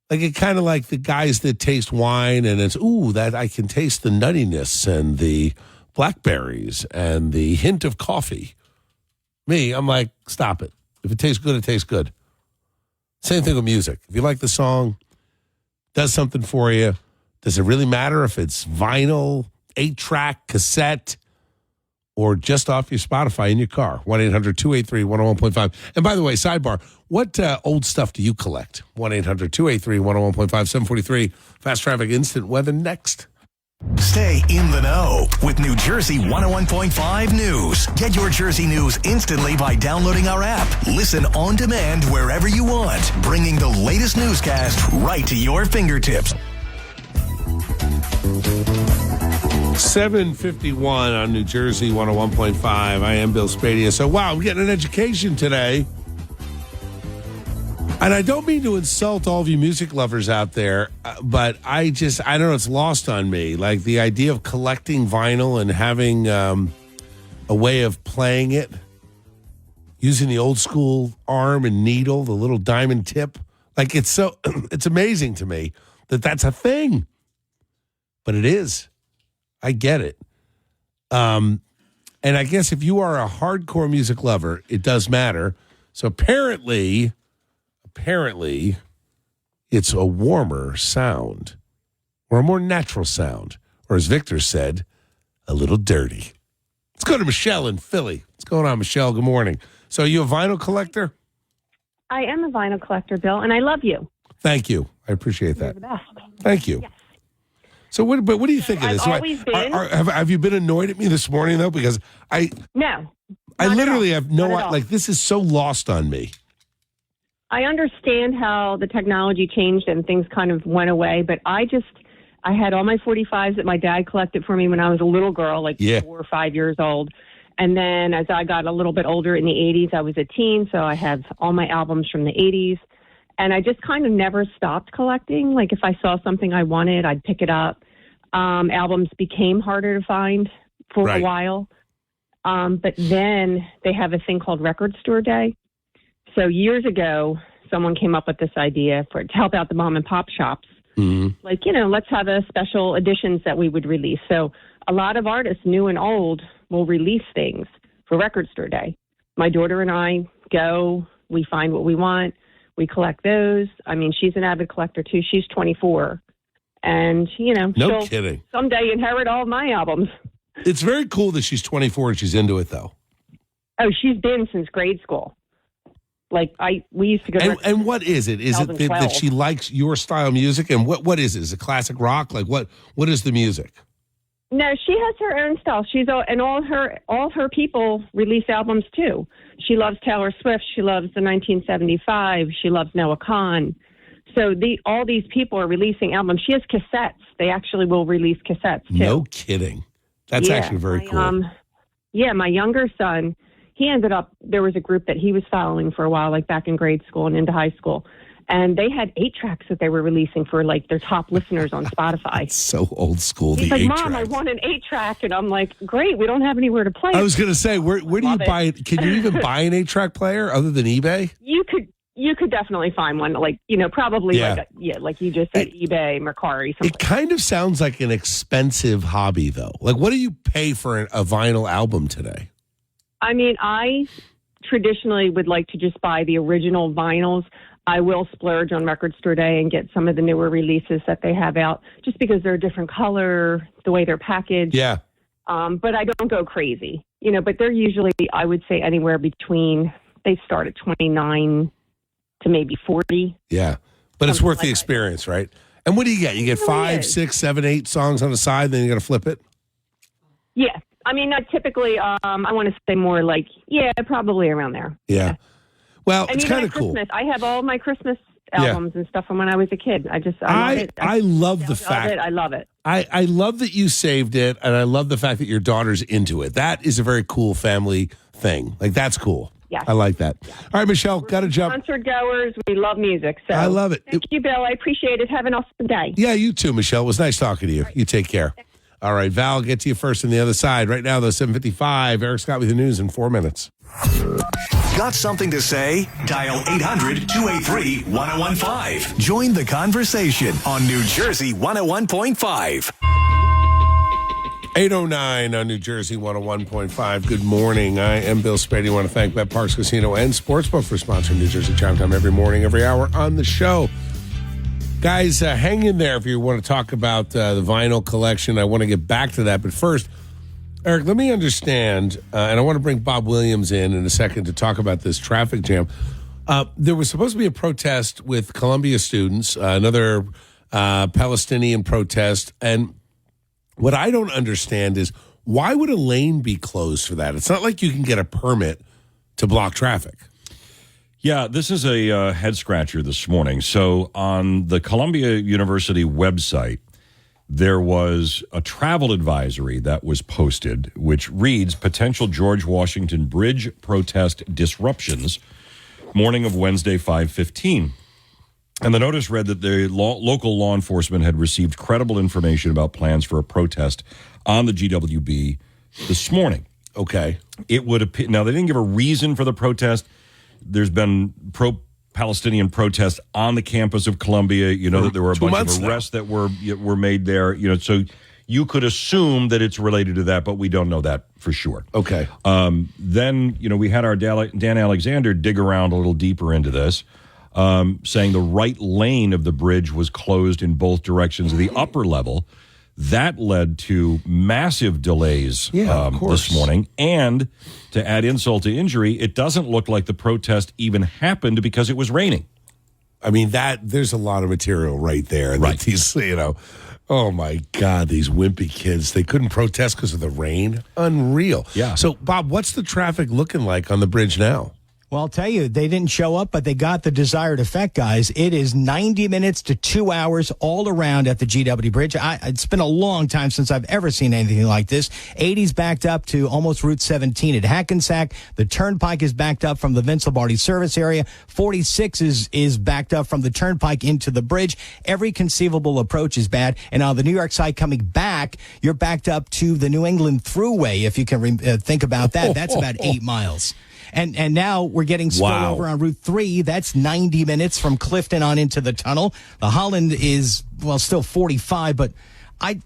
Like it kind of like the guys that taste wine and it's, that I can taste the nuttiness and the blackberries and the hint of coffee. Me, I'm like, stop it. If it tastes good, it tastes good. Same thing with music. If you like the song, does something for you, does it really matter if it's vinyl, 8-track, cassette, or just off your Spotify in your car? 1-800-283-101.5. And by the way, sidebar, what old stuff do you collect? 1-800-283-101.5, 743, Fast Traffic Instant Weather next. Stay in the know with New Jersey 101.5 News. Get your Jersey news instantly by downloading our app. Listen on demand wherever you want, bringing the latest newscast right to your fingertips. 7:51 on New Jersey 101.5. I am Bill Spadea. So, wow, I'm getting an education today. And I don't mean to insult all of you music lovers out there, but I don't know, it's lost on me. Like the idea of collecting vinyl and having a way of playing it, using the old school arm and needle, the little diamond tip. Like it's amazing to me that that's a thing. But it is. I get it. And I guess if you are a hardcore music lover, it does matter. So apparently it's a warmer sound or a more natural sound, or as Victor said, a little dirty. Let's go to Michelle in Philly. What's going on, Michelle? Good morning. So are you a vinyl collector? I am a vinyl collector, Bill, and I love you. Thank you. I appreciate that. You're the best. Thank you. Yes. So what do you think of this? I've always been. Have you been annoyed at me this morning, though? Because I literally have this is so lost on me. I understand how the technology changed and things kind of went away, but I had all my 45s that my dad collected for me when I was a little girl, 4 or 5 years old. And then as I got a little bit older in the 80s, I was a teen, so I have all my albums from the 80s. And I just kind of never stopped collecting. Like if I saw something I wanted, I'd pick it up. Albums became harder to find for a while. But then they have a thing called Record Store Day. So years ago, someone came up with this idea to help out the mom and pop shops. Mm-hmm. Let's have a special editions that we would release. So a lot of artists, new and old, will release things for Record Store Day. My daughter and I go, we find what we want. We collect those. I mean, she's an avid collector, too. She's 24. And, no kidding. Someday inherit all of my albums. It's very cool that she's 24 and she's into it, though. Oh, she's been since grade school. We used to go. And what is it? Is it that she likes your style of music? And what is it? Is it classic rock? Like what is the music? No, she has her own style. And all her people release albums too. She loves Taylor Swift. She loves the 1975. She loves Noah Kahan. So all these people are releasing albums. She has cassettes. They actually will release cassettes too. No kidding. That's actually very cool. My younger son, he ended up, there was a group that he was following for a while, like back in grade school and into high school. And they had 8 tracks that they were releasing for like their top listeners on Spotify. It's so old school. He's the like, 8 Mom, I want an 8 track. And I'm like, great, we don't have anywhere to play. I was going to say, where do you buy it? Can you even buy an 8-track player other than eBay? You could definitely find one, like, probably like you just said, eBay, Mercari. It kind of sounds like an expensive hobby, though. Like, what do you pay for a vinyl album today? I mean, I traditionally would like to just buy the original vinyls. I will splurge on Record Store Day and get some of the newer releases that they have out, just because they're a different color, the way they're packaged. Yeah. But I don't go crazy, but they're usually, I would say, anywhere between, they start at 29 to maybe 40. Yeah. But it's worth the experience, right? And what do you get? You get 5, 6, 7, 8 songs on the side, then you got to flip it? Yeah. I mean, typically, I want to say more like, probably around there. Yeah. Well, it's kind of cool. I have all my Christmas albums and stuff from when I was a kid. I love it. I love the fact. I love it. I love that you saved it, and I love the fact that your daughter's into it. That is a very cool family thing. Like, that's cool. Yeah. I like that. Yeah. All right, Michelle, got to jump. Concert goers, we love music. So I love it. Thank you, Bill. I appreciate it. Have an awesome day. Yeah, you too, Michelle. It was nice talking to you. You take care. All right, Val, I'll get to you first on the other side. Right now, though, 7:55. Eric Scott with the news in 4 minutes. Got something to say? Dial 800-283-1015. Join the conversation on New Jersey 101.5. 8:09 on New Jersey 101.5. Good morning. I am Bill Spadea. I want to thank Bet Parks Casino and Sportsbook for sponsoring New Jersey Chime Time every morning, every hour on the show. Guys, hang in there if you want to talk about the vinyl collection. I want to get back to that. But first, Eric, let me understand, and I want to bring Bob Williams in a second to talk about this traffic jam. There was supposed to be a protest with Columbia students, another Palestinian protest, and what I don't understand is, why would a lane be closed for that? It's not like you can get a permit to block traffic. Yeah, this is a head scratcher this morning. So on the Columbia University website, there was a travel advisory that was posted, which reads, potential George Washington Bridge protest disruptions, morning of Wednesday, 5:15. And the notice read that the local law enforcement had received credible information about plans for a protest on the GWB this morning. Okay. It would appear, now they didn't give a reason for the protest. There's been pro-Palestinian protests on the campus of Columbia. You know that there were a bunch of arrests that were made there. So you could assume that it's related to that, but we don't know that for sure. Okay. Then we had our Dan Alexander dig around a little deeper into this, saying the right lane of the bridge was closed in both directions of the upper level. That led to massive delays this morning. And to add insult to injury, it doesn't look like the protest even happened because it was raining. I mean, there's a lot of material right there. Right. That these, oh my God, these wimpy kids, they couldn't protest because of the rain. Unreal. Yeah. So, Bob, what's the traffic looking like on the bridge now? Well, I'll tell you, they didn't show up, but they got the desired effect, guys. It is 90 minutes to 2 hours all around at the GW Bridge. It's been a long time since I've ever seen anything like this. 80's backed up to almost Route 17 at Hackensack. The Turnpike is backed up from the Vince Lombardi service area. 46 is backed up from the Turnpike into the bridge. Every conceivable approach is bad. And on the New York side coming back, you're backed up to the New England Thruway, if you can think about that. That's about 8 miles. And now we're getting spillover on Route 3. That's 90 minutes from Clifton on into the tunnel. The Holland is, still 45, but I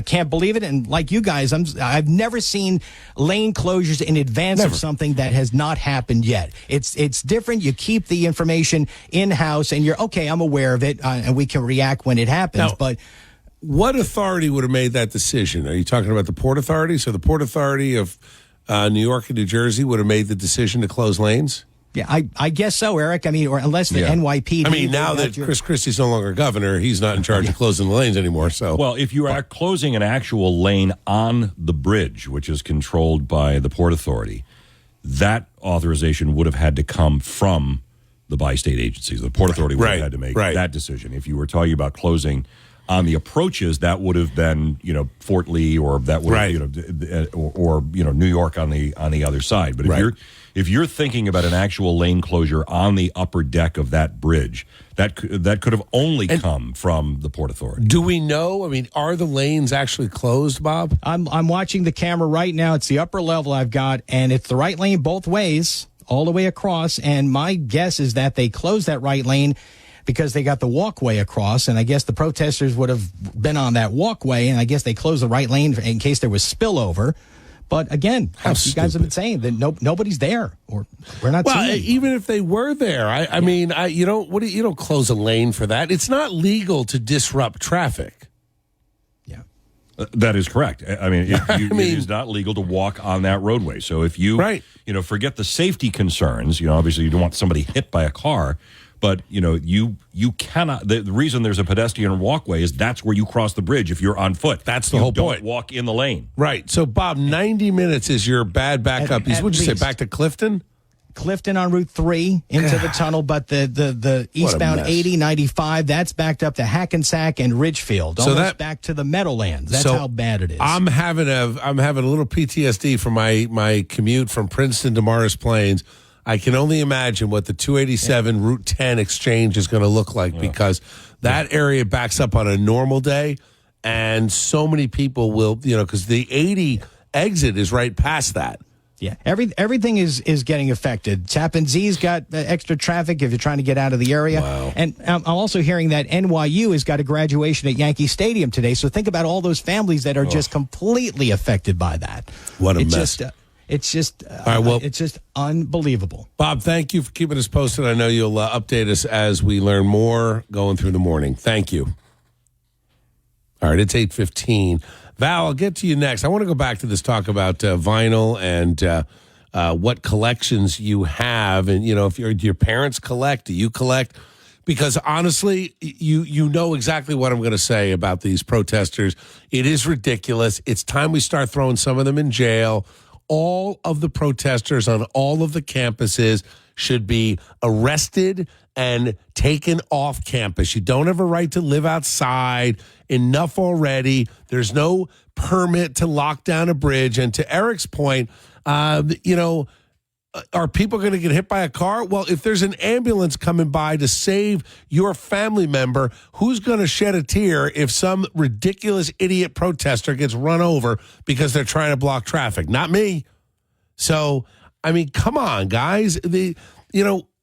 can't believe it. And like you guys, I've never seen lane closures in advance of something that has not happened yet. It's different. You keep the information in-house and you're, okay, I'm aware of it, and we can react when it happens. Now, but what authority would have made that decision? Are you talking about the Port Authority? So the Port Authority of New York and New Jersey would have made the decision to close lanes? Yeah, I guess so, Eric. I mean, or unless the NYPD. I mean, now that Chris Christie's no longer governor, he's not in charge of closing the lanes anymore. So, well, if you are closing an actual lane on the bridge, which is controlled by the Port Authority, that authorization would have had to come from the bi-state agencies. The Port Authority would have had to make that decision. If you were talking about closing On the approaches, that would have been, Fort Lee, or that would have, or New York on the other side. But if you're thinking about an actual lane closure on the upper deck of that bridge, that could have only come from the Port Authority. Do we know? I mean, are the lanes actually closed, Bob? I'm watching the camera right now. It's the upper level I've got, and it's the right lane both ways, all the way across. And my guess is that they closed that right lane because they got the walkway across, and I guess the protesters would have been on that walkway, and I guess they closed the right lane in case there was spillover. But again, you guys have been saying that nobody's there, or we're not seeing it. Even if they were there, I mean, you don't close a lane for that. It's not legal to disrupt traffic. Yeah, that is correct. I mean, it is not legal to walk on that roadway. So if you, forget the safety concerns. Obviously you don't want somebody hit by a car. But, you cannot, the reason there's a pedestrian walkway is that's where you cross the bridge if you're on foot. That's the whole point. Don't walk in the lane. Right. So, Bob, 90 minutes is your bad backup. What'd you say, back to Clifton? Clifton on Route 3 into the tunnel, but the eastbound 80, 95, that's backed up to Hackensack and Ridgefield, almost back to the Meadowlands. That's how bad it is. I'm having a little PTSD from my commute from Princeton to Morris Plains. I can only imagine what the 287 Route 10 exchange is going to look like because that area backs up on a normal day, and so many people will, because the 80 exit is right past that. Yeah, everything is getting affected. Tappan Z's got extra traffic if you're trying to get out of the area. Wow. And I'm also hearing that NYU has got a graduation at Yankee Stadium today. So think about all those families that are just completely affected by that. What a mess. It's just it's just unbelievable. Bob, thank you for keeping us posted. I know you'll update us as we learn more going through the morning. Thank you. All right, it's 8:15. Val, I'll get to you next. I want to go back to this talk about vinyl and what collections you have. And, if your parents collect, do you collect? Because honestly, you know exactly what I'm going to say about these protesters. It is ridiculous. It's time we start throwing some of them in jail. All of the protesters on all of the campuses should be arrested and taken off campus. You don't have a right to live outside. Enough already. There's no permit to lock down a bridge. And to Eric's point, are people going to get hit by a car? Well, if there's an ambulance coming by to save your family member, who's going to shed a tear if some ridiculous idiot protester gets run over because they're trying to block traffic? Not me. So, I mean, come on, guys.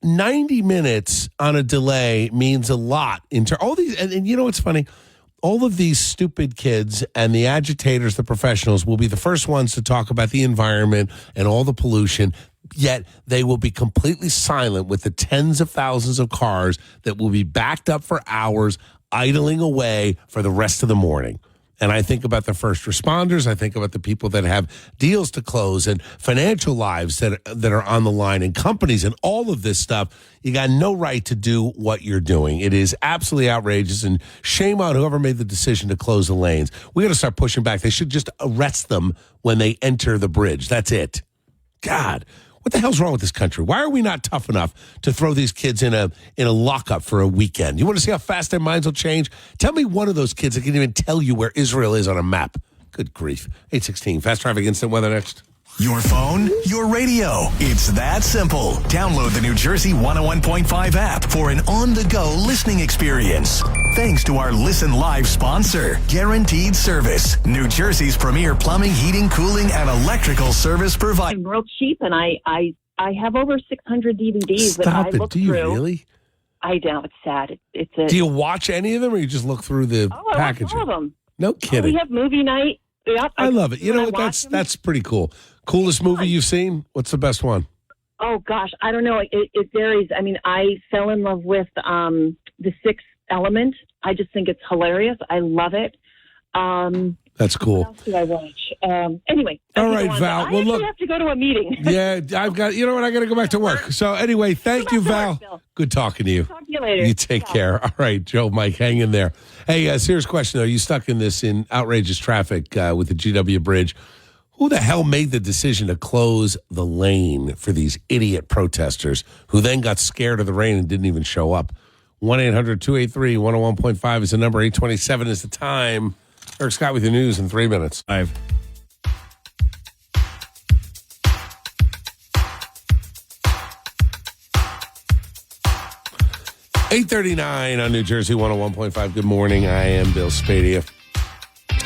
90 minutes on a delay means a lot. All these, and it's funny. All of these stupid kids and the agitators, the professionals, will be the first ones to talk about the environment and all the pollution. Yet they will be completely silent with the tens of thousands of cars that will be backed up for hours, idling away for the rest of the morning. And I think about the first responders. I think about the people that have deals to close and financial lives that are on the line and companies and all of this stuff. You got no right to do what you're doing. It is absolutely outrageous, and shame on whoever made the decision to close the lanes. We got to start pushing back. They should just arrest them when they enter the bridge. That's it. God. What the hell's wrong with this country? Why are we not tough enough to throw these kids in a lockup for a weekend? You want to see how fast their minds will change? Tell me one of those kids that can even tell you where Israel is on a map. Good grief. 8:16. Fast traffic instant weather next. Your phone, your radio. It's that simple. Download the New Jersey 101.5 app for an on-the-go listening experience. Thanks to our Listen Live sponsor, Guaranteed Service, New Jersey's premier plumbing, heating, cooling, and electrical service provider. I'm real cheap, and I have over 600 DVDs that I look through. Do you really? I know, it's sad. Do you watch any of them, or you just look through the packaging? I watch all of them. No kidding. We have movie night. Yep, I love it. You know what? That's pretty cool. Coolest movie you've seen? What's the best one? Oh gosh, I don't know. It varies. I mean, I fell in love with The Sixth Element. I just think it's hilarious. I love it. That's cool. What else did I watch? Anyway. All right, Val. I actually have to go to a meeting. Yeah, I've got. You know what? I got to go back to work. So anyway, thank you, Val. Good talking to you. Talk to you later. You take care. All right, Joe, Mike, hang in there. Hey, serious question though. You stuck in outrageous traffic with the GW Bridge. Who the hell made the decision to close the lane for these idiot protesters who then got scared of the rain and didn't even show up? 1-800-283-101.5 is the number. 827 is the time. Eric Scott with your news in 3 minutes. 8:39 on New Jersey 101.5. Good morning. I am Bill Spadea.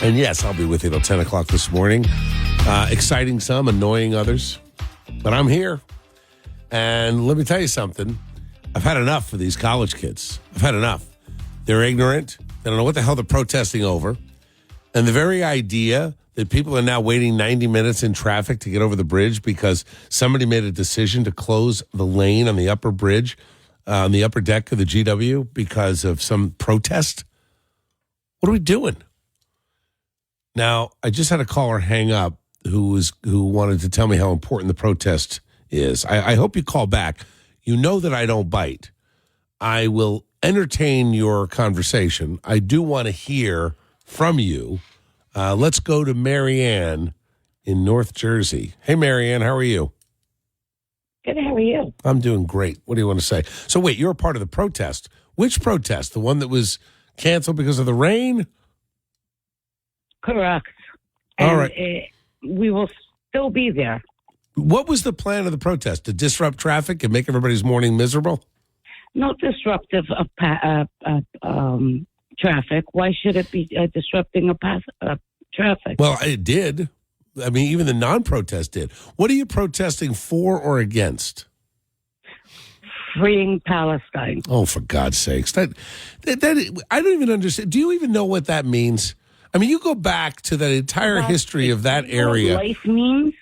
And yes, I'll be with you till 10 o'clock this morning. Exciting some, annoying others. But I'm here. And let me tell you something. I've had enough for these college kids. I've had enough. They're ignorant. They don't know what the hell they're protesting over. And the very idea that people are now waiting 90 minutes in traffic to get over the bridge because somebody made a decision to close the lane on the upper bridge, on the upper deck of the GW because of some protest. What are we doing? Now, I just had a caller hang up who wanted to tell me how important the protest is. I hope you call back. You know that I don't bite. I will entertain your conversation. I do want to hear from you. Let's go to Marianne in North Jersey. Hey, Marianne, how are you? Good, how are you? I'm doing great. What do you want to say? So wait, you're a part of the protest. Which protest? The one that was canceled because of the rain? Correct. All right. We will still be there. What was the plan of the protest? To disrupt traffic and make everybody's morning miserable? Not disruptive of traffic. Why should it be disrupting traffic? Well, it did. I mean, even the non-protest did. What are you protesting for or against? Freeing Palestine. Oh, for God's sakes. That I don't even understand. Do you even know what that means? I mean, you go back to the entire history of that area. What life means?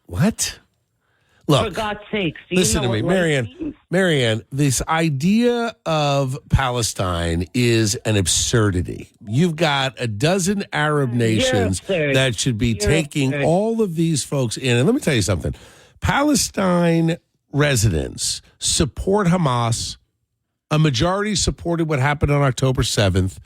What? Look, for God's sakes, listen to me, Marianne. Marianne, this idea of Palestine is an absurdity. You've got a dozen Arab nations that should be taking all of these folks in. And let me tell you something. Palestine residents support Hamas. A majority supported what happened on October 7th.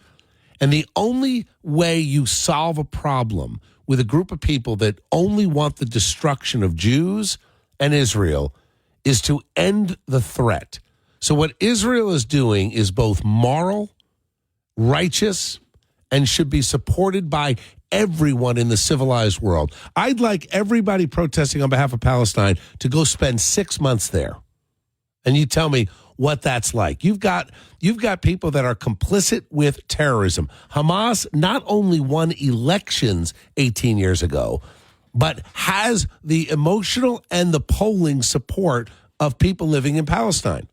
And the only way you solve a problem with a group of people that only want the destruction of Jews and Israel is to end the threat. So what Israel is doing is both moral, righteous, and should be supported by everyone in the civilized world. I'd like everybody protesting on behalf of Palestine to go spend 6 months there. And you tell me what that's like. You've got people that are complicit with terrorism. Hamas not only won elections 18 years ago, but has the emotional and the polling support of people living in Palestine.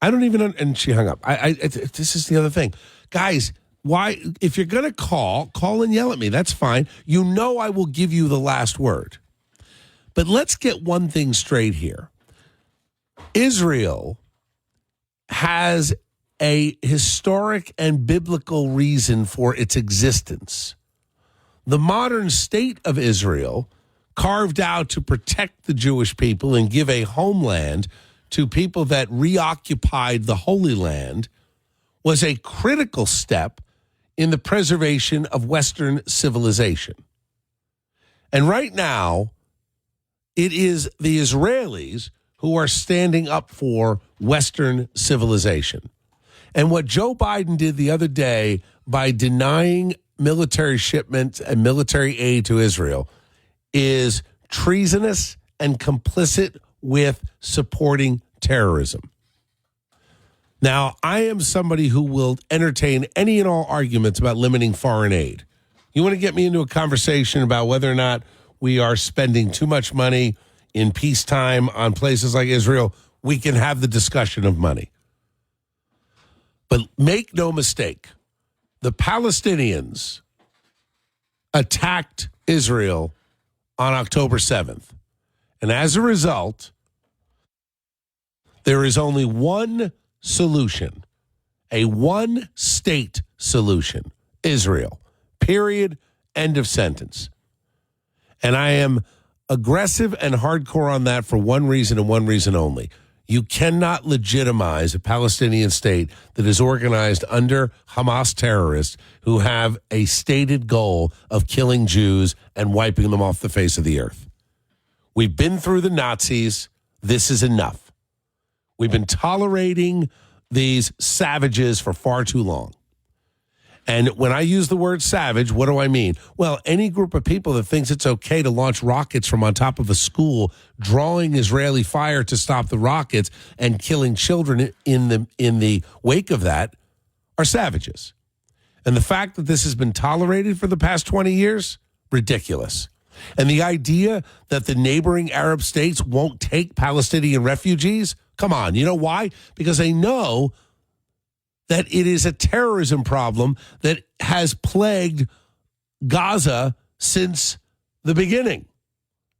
I don't even, and she hung up. This is the other thing. Guys, why, if you're going to call and yell at me, that's fine. You know I will give you the last word. But let's get one thing straight here. Israel has a historic and biblical reason for its existence. The modern state of Israel, carved out to protect the Jewish people and give a homeland to people that reoccupied the Holy Land, was a critical step in the preservation of Western civilization. And right now, it is the Israelis who are standing up for Western civilization. And what Joe Biden did the other day by denying military shipments and military aid to Israel is treasonous and complicit with supporting terrorism. Now, I am somebody who will entertain any and all arguments about limiting foreign aid. You want to get me into a conversation about whether or not we are spending too much money in peacetime on places like Israel, we can have the discussion of money. But make no mistake, the Palestinians attacked Israel on October 7th. And as a result, there is only one solution, a one-state solution, Israel, period, end of sentence. And I am aggressive and hardcore on that for one reason and one reason only. You cannot legitimize a Palestinian state that is organized under Hamas terrorists who have a stated goal of killing Jews and wiping them off the face of the earth. We've been through the Nazis. This is enough. We've been tolerating these savages for far too long. And when I use the word savage, what do I mean? Well, any group of people that thinks it's okay to launch rockets from on top of a school, drawing Israeli fire to stop the rockets and killing children in the wake of that are savages. And the fact that this has been tolerated for the past 20 years, ridiculous. And the idea that the neighboring Arab states won't take Palestinian refugees, come on. You know why? Because they know that it is a terrorism problem that has plagued Gaza since the beginning.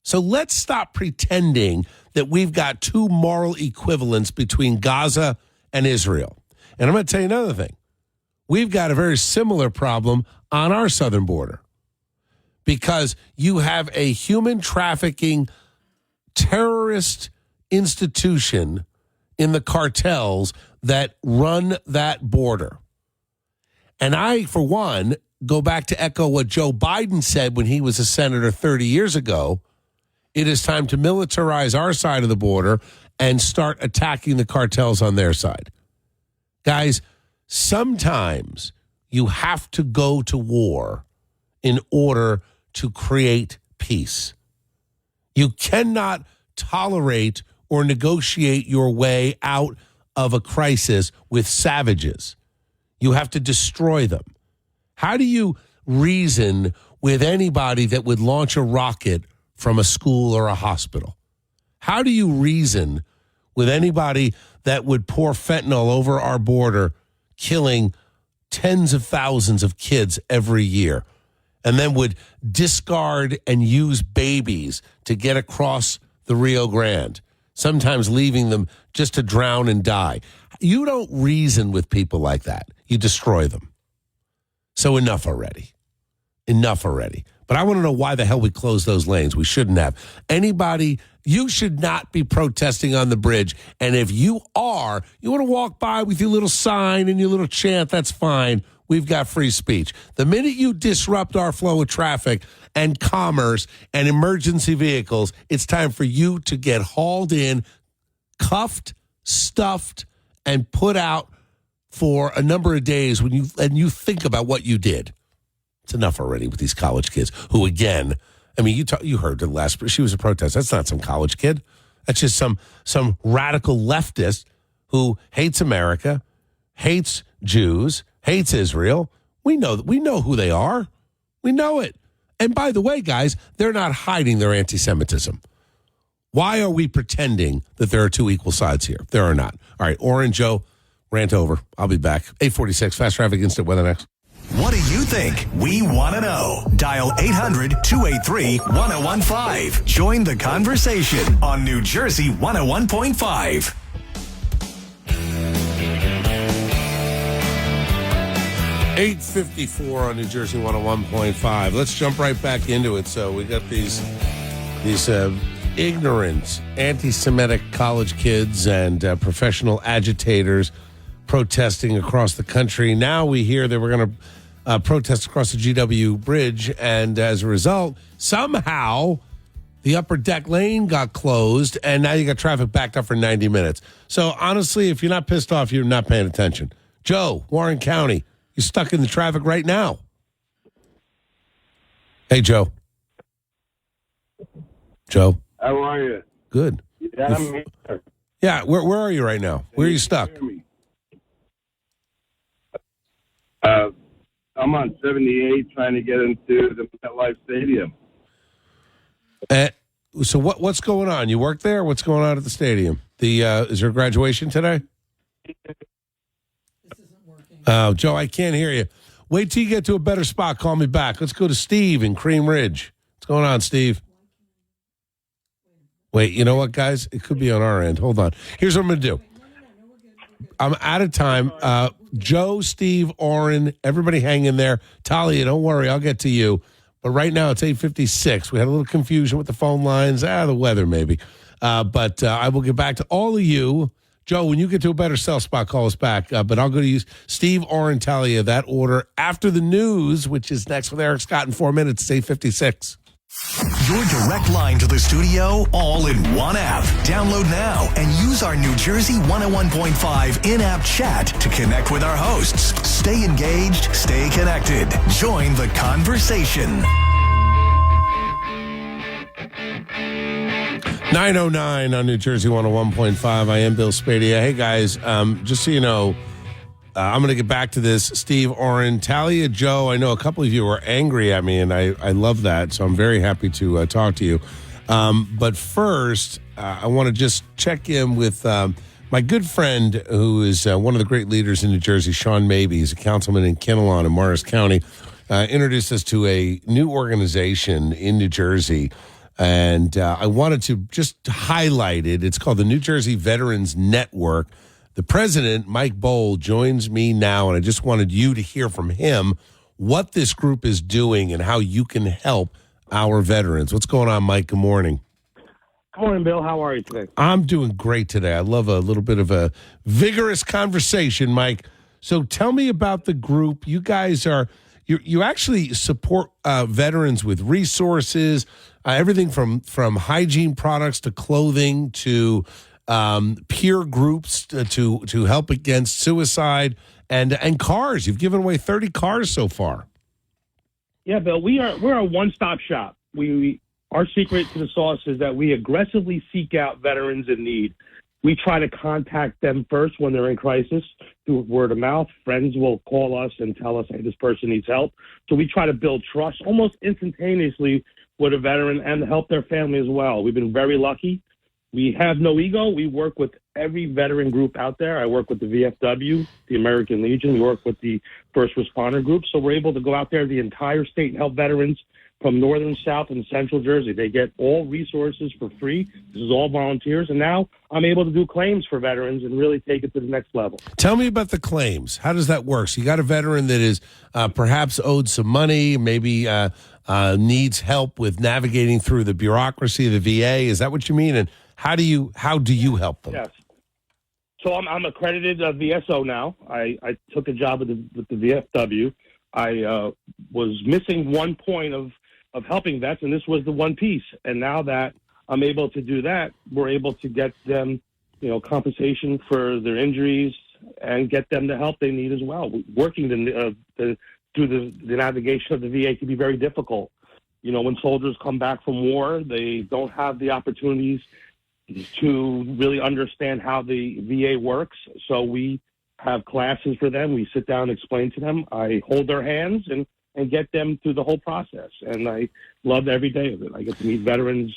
So let's stop pretending that we've got two moral equivalents between Gaza and Israel. And I'm going to tell you another thing. We've got a very similar problem on our southern border because you have a human trafficking terrorist institution in the cartels that run that border. And I, for one, go back to echo what Joe Biden said when he was a senator 30 years ago. It is time to militarize our side of the border and start attacking the cartels on their side. Guys, sometimes you have to go to war in order to create peace. You cannot tolerate or negotiate your way out of a crisis with savages. You have to destroy them. How do you reason with anybody that would launch a rocket from a school or a hospital? How do you reason with anybody that would pour fentanyl over our border, killing tens of thousands of kids every year, and then would discard and use babies to get across the Rio Grande, sometimes leaving them just to drown and die? You don't reason with people like that. You destroy them. So enough already. Enough already. But I want to know why the hell we closed those lanes. We shouldn't have. Anybody, you should not be protesting on the bridge. And if you are, you want to walk by with your little sign and your little chant, that's fine. We've got free speech. The minute you disrupt our flow of traffic and commerce and emergency vehicles, it's time for you to get hauled in, cuffed, stuffed, and put out for a number of days when you think about what you did. It's enough already with these college kids who, again, I mean, you heard the last, she was a protest. That's not some college kid. That's just some radical leftist who hates America, hates Jews, hates Israel. We know who they are. We know it. And by the way, guys, they're not hiding their anti-Semitism. Why are we pretending that there are two equal sides here? There are not. All right, Orrin, Joe, rant over. I'll be back. 846, Fast Traffic Instant Weather next. What do you think? We want to know. Dial 800-283-1015. Join the conversation on New Jersey 101.5. $8.54 on New Jersey 101.5. Let's jump right back into it. So we got these ignorant, anti-Semitic college kids and professional agitators protesting across the country. Now we hear that we're going to protest across the GW bridge, and as a result, somehow the upper deck lane got closed, and now you got traffic backed up for 90 minutes. So honestly, if you're not pissed off, you're not paying attention. Joe, Warren County, you're stuck in the traffic right now. Hey, Joe. Joe. How are you? Good. Yeah, I'm here. Yeah, where are you right now? Where are you stuck? I'm on 78 trying to get into the MetLife Stadium. So what's going on? You work there? What's going on at the stadium? Is there graduation today? Oh, Joe, I can't hear you. Wait till you get to a better spot. Call me back. Let's go to Steve in Cream Ridge. What's going on, Steve? Wait, you know what, guys? It could be on our end. Hold on. Here's what I'm going to do. I'm out of time. Joe, Steve, Orrin, everybody hang in there. Talia, don't worry. I'll get to you. But right now it's 8:56. We had a little confusion with the phone lines. The weather maybe. But I will get back to all of you. Joe, when you get to a better cell spot, call us back. But I'll go to you, Steve, Orrin, Talia, that order after the news, which is next with Eric Scott in 4 minutes. It's 8:56. Your direct line to the studio, all in one app. Download now and use our New Jersey 101.5 in-app chat to connect with our hosts. Stay engaged, stay connected. Join the conversation. 9:09 on New Jersey 101.5. I am Bill Spadea. Hey, guys, just so you know, I'm going to get back to this. Steve, Oren, Talia, Joe, I know a couple of you are angry at me, and I love that, so I'm very happy to talk to you. But first, I want to just check in with my good friend who is one of the great leaders in New Jersey, Sean Mabee. He's a councilman in Kinnelon in Morris County. Introduced us to a new organization in New Jersey, and I wanted to just highlight it. It's called the New Jersey Veterans Network. The president, Mike Bohl, joins me now, and I just wanted you to hear from him what this group is doing and how you can help our veterans. What's going on, Mike? Good morning. Good morning, Bill. How are you today? I'm doing great today. I love a little bit of a vigorous conversation, Mike. So tell me about the group. You guys are, you actually support veterans with resources, everything from hygiene products to clothing to peer groups to help against suicide and cars. You've given away 30 cars so far. Yeah, Bill, we're a one-stop shop. Our secret to the sauce is that we aggressively seek out veterans in need. We try to contact them first when they're in crisis through word of mouth. Friends will call us and tell us, hey, this person needs help. So we try to build trust almost instantaneously with a veteran and help their family as well. We've been very lucky. We have no ego. We work with every veteran group out there. I work with the VFW, the American Legion. We work with the first responder group. So we're able to go out there the entire state and help veterans from northern, south, and central Jersey. They get all resources for free. This is all volunteers. And now I'm able to do claims for veterans and really take it to the next level. Tell me about the claims. How does that work? So you got a veteran that is perhaps owed some money, maybe needs help with navigating through the bureaucracy of the VA. Is that what you mean? And how do you help them? Yes. So I'm accredited VSO now. I took a job with the VFW. I was missing one point of helping vets, and this was the one piece. And now that I'm able to do that, we're able to get them, compensation for their injuries and get them the help they need as well. Working through the navigation of the VA can be very difficult. When soldiers come back from war, they don't have the opportunities to really understand how the VA works. So we have classes for them. We sit down and explain to them. I hold their hands and get them through the whole process. And I love every day of it. I get to meet veterans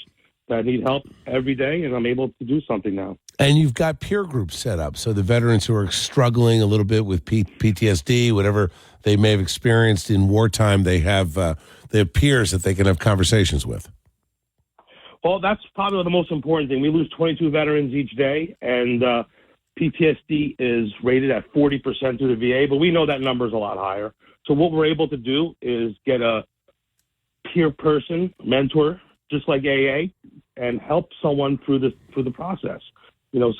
that need help every day, and I'm able to do something now. And you've got peer groups set up. So the veterans who are struggling a little bit with PTSD, whatever they may have experienced in wartime, they have peers that they can have conversations with. Well, that's probably the most important thing. We lose 22 veterans each day, and PTSD is rated at 40% through the VA, but we know that number is a lot higher. So what we're able to do is get a peer person, mentor, just like AA, and help someone through the process.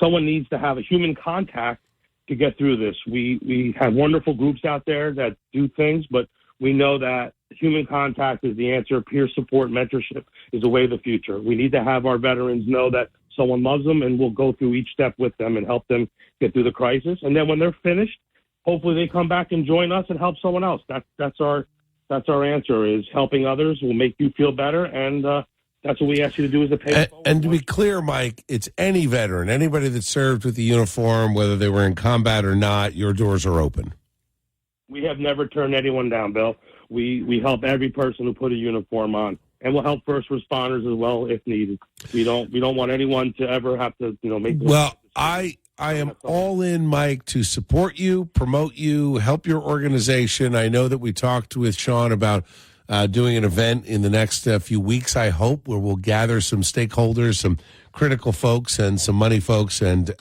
Someone needs to have a human contact to get through this. We have wonderful groups out there that do things, but we know that human contact is the answer. Peer support, mentorship is the way of the future. We need to have our veterans know that someone loves them, and we'll go through each step with them and help them get through the crisis. And then when they're finished, hopefully they come back and join us and help someone else. That's our answer, is helping others will make you feel better, and that's what we ask you to do as a pay. And to be clear, Mike, it's any veteran, anybody that served with the uniform, whether they were in combat or not, your doors are open. We have never turned anyone down, Bill. We help every person who put a uniform on, and we'll help first responders as well if needed. We don't want anyone to ever have to make. Well, I am all in, Mike, to support you, promote you, help your organization. I know that we talked with Sean about doing an event in the next few weeks, I hope, where we'll gather some stakeholders, some critical folks and some money folks, and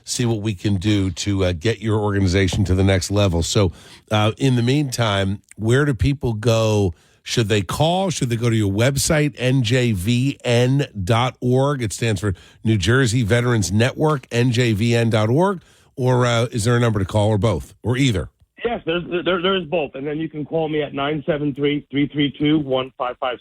see what we can do to get your organization to the next level. So in the meantime, where do people go? Should they call? Should they go to your website, njvn.org? It stands for New Jersey Veterans Network, njvn.org. Or is there a number to call, or both, or either? Yes, there's both. And then you can call me at 973-332-1556.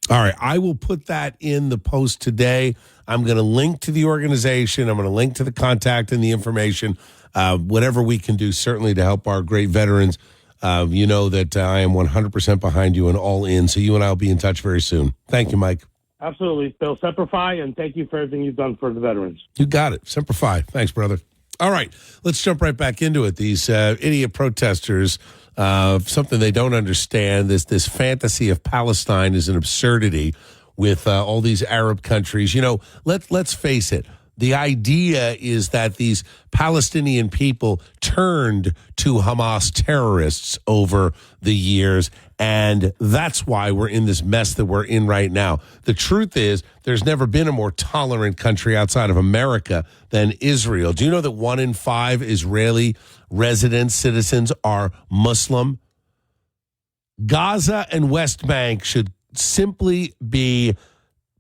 All right. I will put that in the post today. I'm going to link to the organization. I'm going to link to the contact and the information, whatever we can do, certainly to help our great veterans. You know that I am 100% behind you and all in. So you and I will be in touch very soon. Thank you, Mike. Absolutely. Bill, Semper Fi, and thank you for everything you've done for the veterans. You got it. Semper Fi. Thanks, brother. All right. Let's jump right back into it. These idiot protesters, something they don't understand, this fantasy of Palestine is an absurdity with all these Arab countries. You know, let's face it. The idea is that these Palestinian people turned to Hamas terrorists over the years, and that's why we're in this mess that we're in right now. The truth is, there's never been a more tolerant country outside of America than Israel. Do you know that 1 in 5 Israeli residents, citizens, are Muslim? Gaza and West Bank should simply be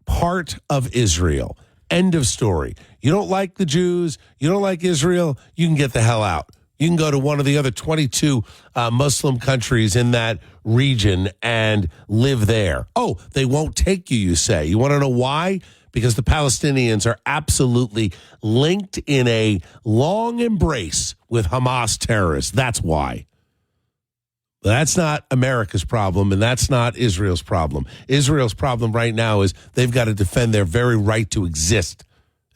part of Israel. End of story. You don't like the Jews, you don't like Israel, you can get the hell out. You can go to one of the other 22 Muslim countries in that region and live there. Oh, they won't take you, you say. You want to know why? Because the Palestinians are absolutely linked in a long embrace with Hamas terrorists. That's why. That's not America's problem, and that's not Israel's problem. Israel's problem right now is they've got to defend their very right to exist.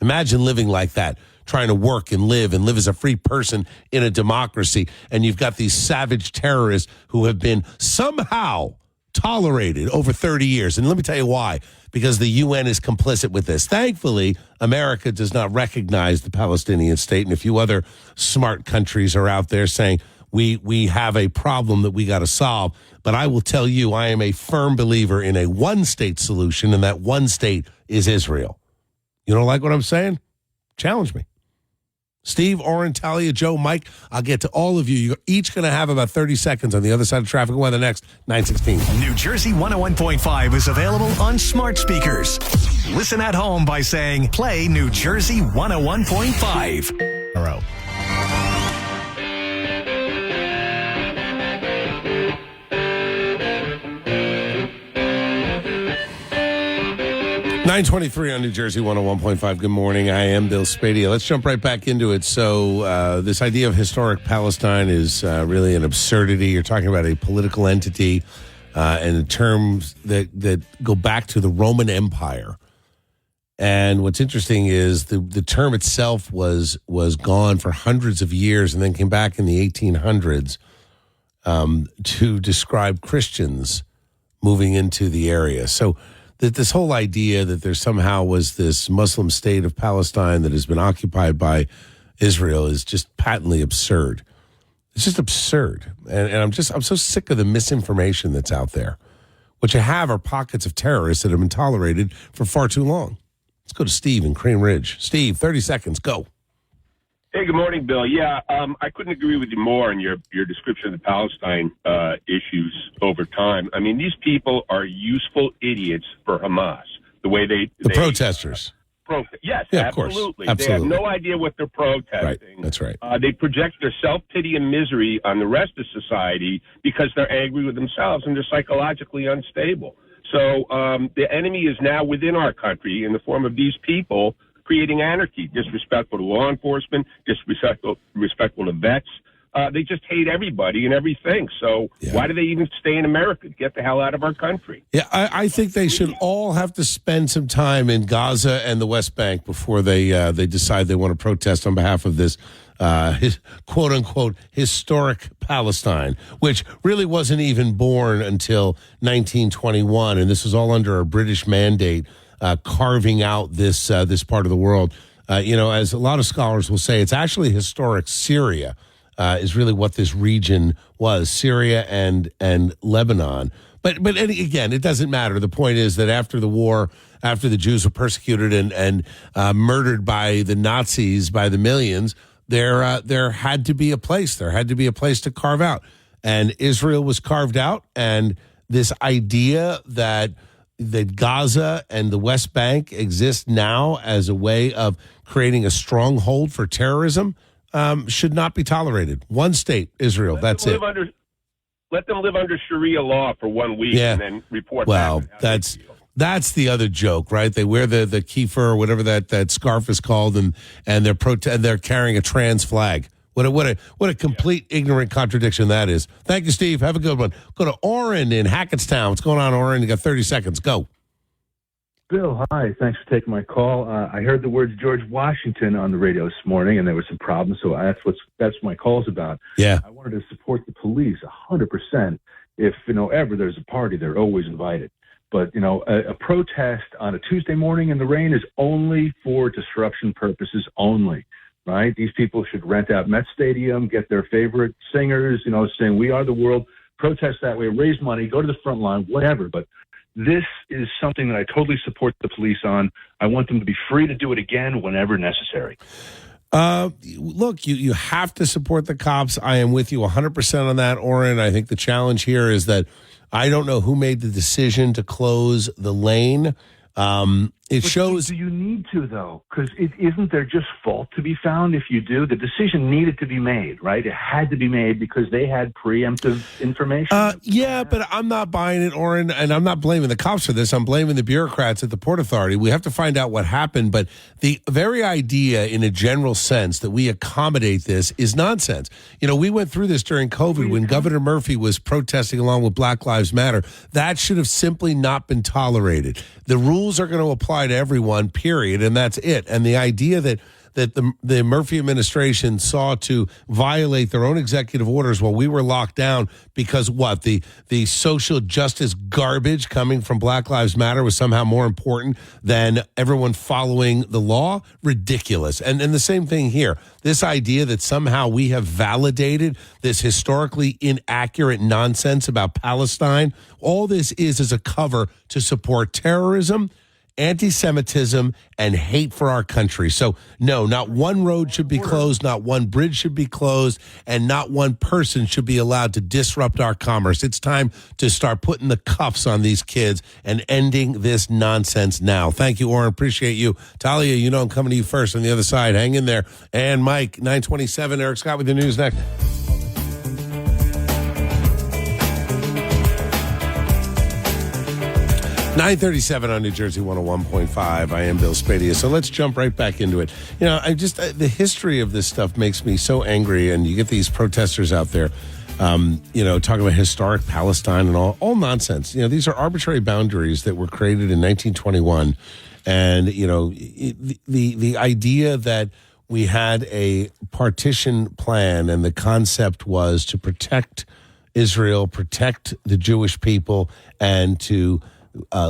Imagine living like that, trying to work and live as a free person in a democracy, and you've got these savage terrorists who have been somehow tolerated over 30 years. And let me tell you why. Because the UN is complicit with this. Thankfully, America does not recognize the Palestinian state, and a few other smart countries are out there saying, we have a problem that we got to solve. But I will tell you, I am a firm believer in a one-state solution, and that one state is Israel. You don't like what I'm saying? Challenge me. Steve, Oren, Talia, Joe, Mike, I'll get to all of you. You're each going to have about 30 seconds on the other side of traffic weather next, 9:16. New Jersey 101.5 is available on smart speakers. Listen at home by saying, play New Jersey 101.5. All right. 9:23 on New Jersey 101.5. Good morning. I am Bill Spadea. Let's jump right back into it. So this idea of historic Palestine is really an absurdity. You're talking about a political entity and terms that go back to the Roman Empire. And what's interesting is the term itself was gone for hundreds of years and then came back in the 1800s to describe Christians moving into the area. So that this whole idea that there somehow was this Muslim state of Palestine that has been occupied by Israel is just patently absurd. It's just absurd. And I'm so sick of the misinformation that's out there. What you have are pockets of terrorists that have been tolerated for far too long. Let's go to Steve in Cream Ridge. Steve, 30 seconds, go. Hey, good morning, Bill. Yeah, I couldn't agree with you more in your description of the Palestine issues over time. I mean, these people are useful idiots for Hamas. The way they protesters. Yes, yeah, absolutely. Of course. Absolutely. They have no idea what they're protesting. Right. That's right. They project their self-pity and misery on the rest of society because they're angry with themselves and they're psychologically unstable. So the enemy is now within our country in the form of these people creating anarchy, disrespectful to law enforcement, disrespectful to vets. They just hate everybody and everything. So why do they even stay in America? Get the hell out of our country. Yeah, I think they should all have to spend some time in Gaza and the West Bank before they decide they want to protest on behalf of this quote-unquote historic Palestine, which really wasn't even born until 1921, and this was all under a British mandate carving out this part of the world. As a lot of scholars will say, it's actually historic Syria is really what this region was, Syria and Lebanon. But again, it doesn't matter. The point is that after the war, after the Jews were persecuted and murdered by the Nazis by the millions, there had to be a place. There had to be a place to carve out. And Israel was carved out. And this idea that Gaza and the West Bank exist now as a way of creating a stronghold for terrorism should not be tolerated. One state, Israel, that's it. Let them live under Sharia law for 1 week and then report back. Well, That's the other joke, right? They wear the kefir or whatever that scarf is called, and they're carrying a trans flag. What a complete ignorant contradiction that is. Thank you, Steve. Have a good one. Go to Orrin in Hackettstown. What's going on, Orrin? You got 30 seconds. Go. Bill, hi. Thanks for taking my call. I heard the words George Washington on the radio this morning, and there was some problems, so that's what my call's about. Yeah. I wanted to support the police 100%. If, ever there's a party, they're always invited. But, a protest on a Tuesday morning in the rain is only for disruption purposes only, right? These people should rent out Met Stadium, get their favorite singers, saying we are the world, protest that way, raise money, go to the front line, whatever. But this is something that I totally support the police on. I want them to be free to do it again whenever necessary. Look, you have to support the cops. I am with you 100% on that, Orrin. I think the challenge here is that I don't know who made the decision to close the lane. It shows. Do you need to, though? Because isn't there just fault to be found if you do? The decision needed to be made, right? It had to be made because they had preemptive information. Yeah, but I'm not buying it, Orrin, and I'm not blaming the cops for this. I'm blaming the bureaucrats at the Port Authority. We have to find out what happened, but the very idea in a general sense that we accommodate this is nonsense. We went through this during COVID when Governor Murphy was protesting along with Black Lives Matter. That should have simply not been tolerated. The rules are going to apply to everyone, period, and that's it. And the idea that the Murphy administration saw to violate their own executive orders while we were locked down because the social justice garbage coming from Black Lives Matter was somehow more important than everyone following the law? Ridiculous. And the same thing here. This idea that somehow we have validated this historically inaccurate nonsense about Palestine, all this is a cover to support terrorism, anti-Semitism, and hate for our country. So, no, not one road should be closed, not one bridge should be closed, and not one person should be allowed to disrupt our commerce. It's time to start putting the cuffs on these kids and ending this nonsense now. Thank you, Orrin. Appreciate you. Talia, I'm coming to you first on the other side. Hang in there. And Mike, 927, Eric Scott with the news next. $9:37 on New Jersey 101.5. I am Bill Spadea. So let's jump right back into it. The history of this stuff makes me so angry, and you get these protesters out there, talking about historic Palestine and all nonsense. These are arbitrary boundaries that were created in 1921, and the idea that we had a partition plan, and the concept was to protect Israel, protect the Jewish people, and to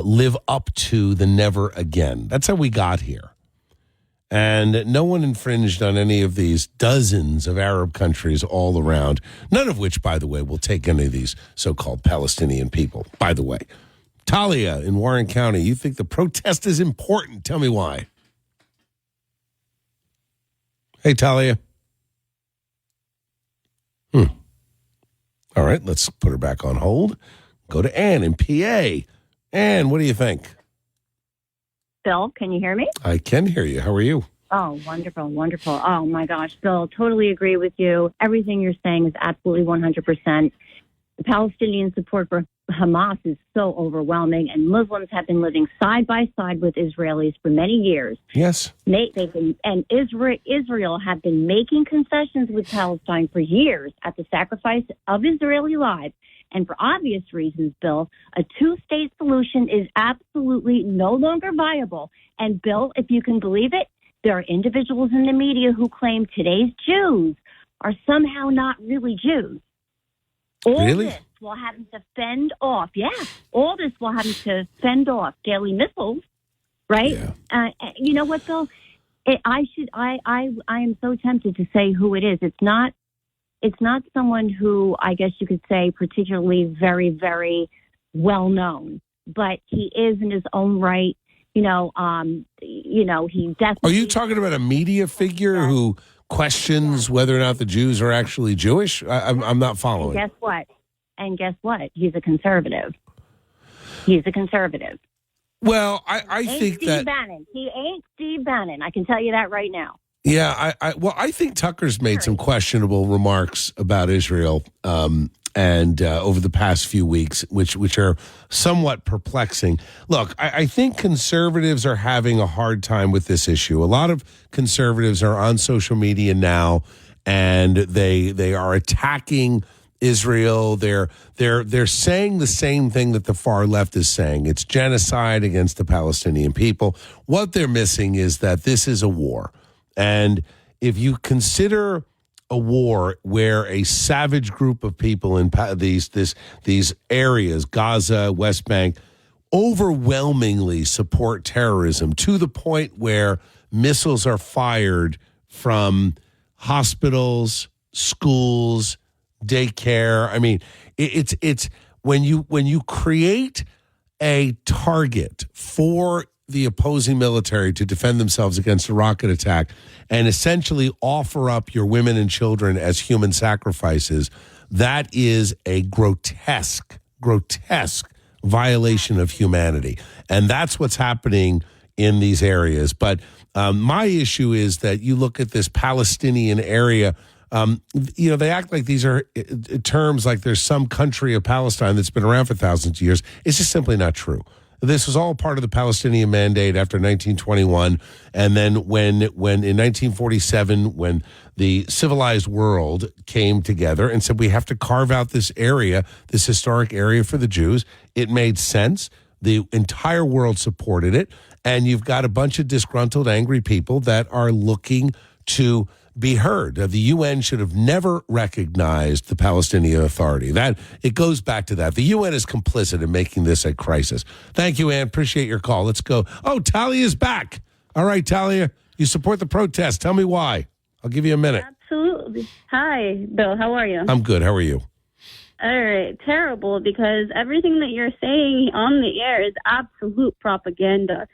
live up to the never again. That's how we got here. And no one infringed on any of these dozens of Arab countries all around, none of which, by the way, will take any of these so-called Palestinian people, by the way. Talia in Warren County, you think the protest is important. Tell me why. Hey, Talia. All right, let's put her back on hold. Go to Ann in PA. Ann, what do you think? Bill, can you hear me? I can hear you. How are you? Oh, wonderful, wonderful. Oh, my gosh, Bill, totally agree with you. Everything you're saying is absolutely 100%. The Palestinian support for Hamas is so overwhelming, and Muslims have been living side by side with Israelis for many years. Yes. Israel have been making concessions with Palestine for years at the sacrifice of Israeli lives. And for obvious reasons, Bill, a two-state solution is absolutely no longer viable. And, Bill, if you can believe it, there are individuals in the media who claim today's Jews are somehow not really Jews. All this while having to fend off, all this while having to fend off daily missiles, right? Yeah. You know what, Bill? I am so tempted to say who it is. It's not someone who I guess you could say particularly very, very well known, but he is in his own right. He definitely. Are you talking about a media figure who questions whether or not the Jews are actually Jewish? I'm not following. And guess what? He's a conservative. Well, I think Steve Bannon. He ain't Steve Bannon. I can tell you that right now. Yeah, I think Tucker's made some questionable remarks about Israel, over the past few weeks, which are somewhat perplexing. Look, I think conservatives are having a hard time with this issue. A lot of conservatives are on social media now, and they are attacking Israel. They're saying the same thing that the far left is saying. It's genocide against the Palestinian people. What they're missing is that this is a war, and if you consider a war where a savage group of people in these areas, Gaza, West Bank, overwhelmingly support terrorism to the point where missiles are fired from hospitals, schools, daycare. I mean, it's when you create a target for the opposing military to defend themselves against a rocket attack and essentially offer up your women and children as human sacrifices, that is a grotesque violation of humanity. And that's what's happening in these areas. But my issue is that you look at this Palestinian area, they act like these are terms like there's some country of Palestine that's been around for thousands of years. It's just simply not true. This was all part of the Palestinian Mandate after 1921. And then when in 1947, when the civilized world came together and said, we have to carve out this area, this historic area for the Jews, it made sense. The entire world supported it. And you've got a bunch of disgruntled, angry people that are looking to be heard. The UN should have never recognized the Palestinian Authority. That it goes back to that. The UN is complicit in making this a crisis. Thank you, Ann. Appreciate your call. Let's go. Oh, Talia's back. All right, Talia, you support the protest. Tell me why. I'll give you a minute. Absolutely. Hi, Bill. How are you? I'm good. How are you? All right. Terrible, because everything that you're saying on the air is absolute propaganda.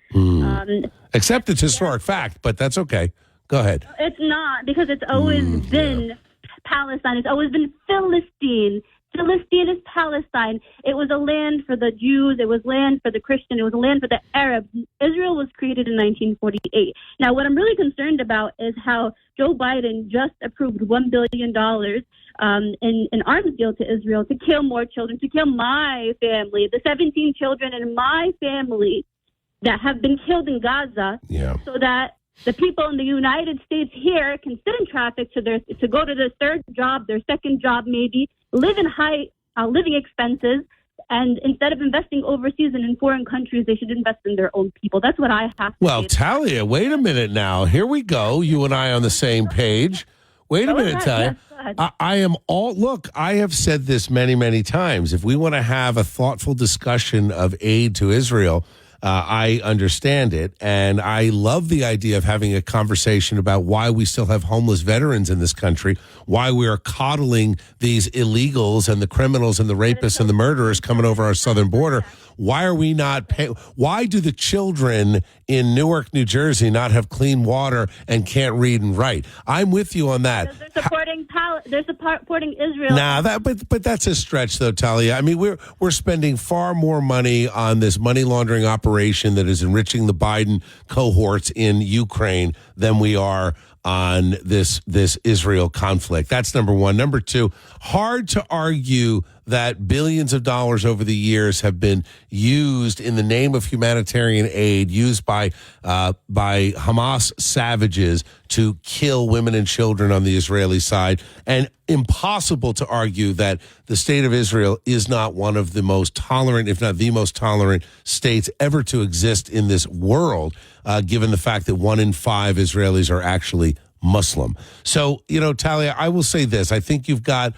Except it's historic fact, but that's okay. Go ahead. It's not, because it's always been Palestine. It's always been Philistine. Philistine is Palestine. It was a land for the Jews. It was land for the Christian. It was a land for the Arabs. Israel was created in 1948. Now, what I'm really concerned about is how Joe Biden just approved $1 billion in arms deal to Israel to kill more children, to kill my family, the 17 children in my family that have been killed in Gaza, so that the people in the United States here can sit in traffic to go to their third job, their second job maybe, live in high living expenses, and instead of investing overseas and in foreign countries, they should invest in their own people. That's what I have to Well, say. Talia, wait a minute now. Here we go. You and I on the same page. Wait a minute, Talia. I am all, look, I have said this many, many times. If we want to have a thoughtful discussion of aid to Israel, I understand it, and I love the idea of having a conversation about why we still have homeless veterans in this country, why we are coddling these illegals and the criminals and the rapists and the murderers coming over our southern border. Why are we not why do the children in Newark, New Jersey not have clean water and can't read and write? I'm with you on that. Because they're supporting Israel. Nah, but that's a stretch though, Talia. I mean, we're spending far more money on this money laundering operation that is enriching the Biden cohorts in Ukraine than we are on this Israel conflict. That's number one. Number two, hard to argue that billions of dollars over the years have been used in the name of humanitarian aid, used by Hamas savages to kill women and children on the Israeli side, and impossible to argue that the state of Israel is not one of the most tolerant, if not the most tolerant states ever to exist in this world, given the fact that 1 in 5 Israelis are actually Muslim. So, Talia, I will say this. I think you've got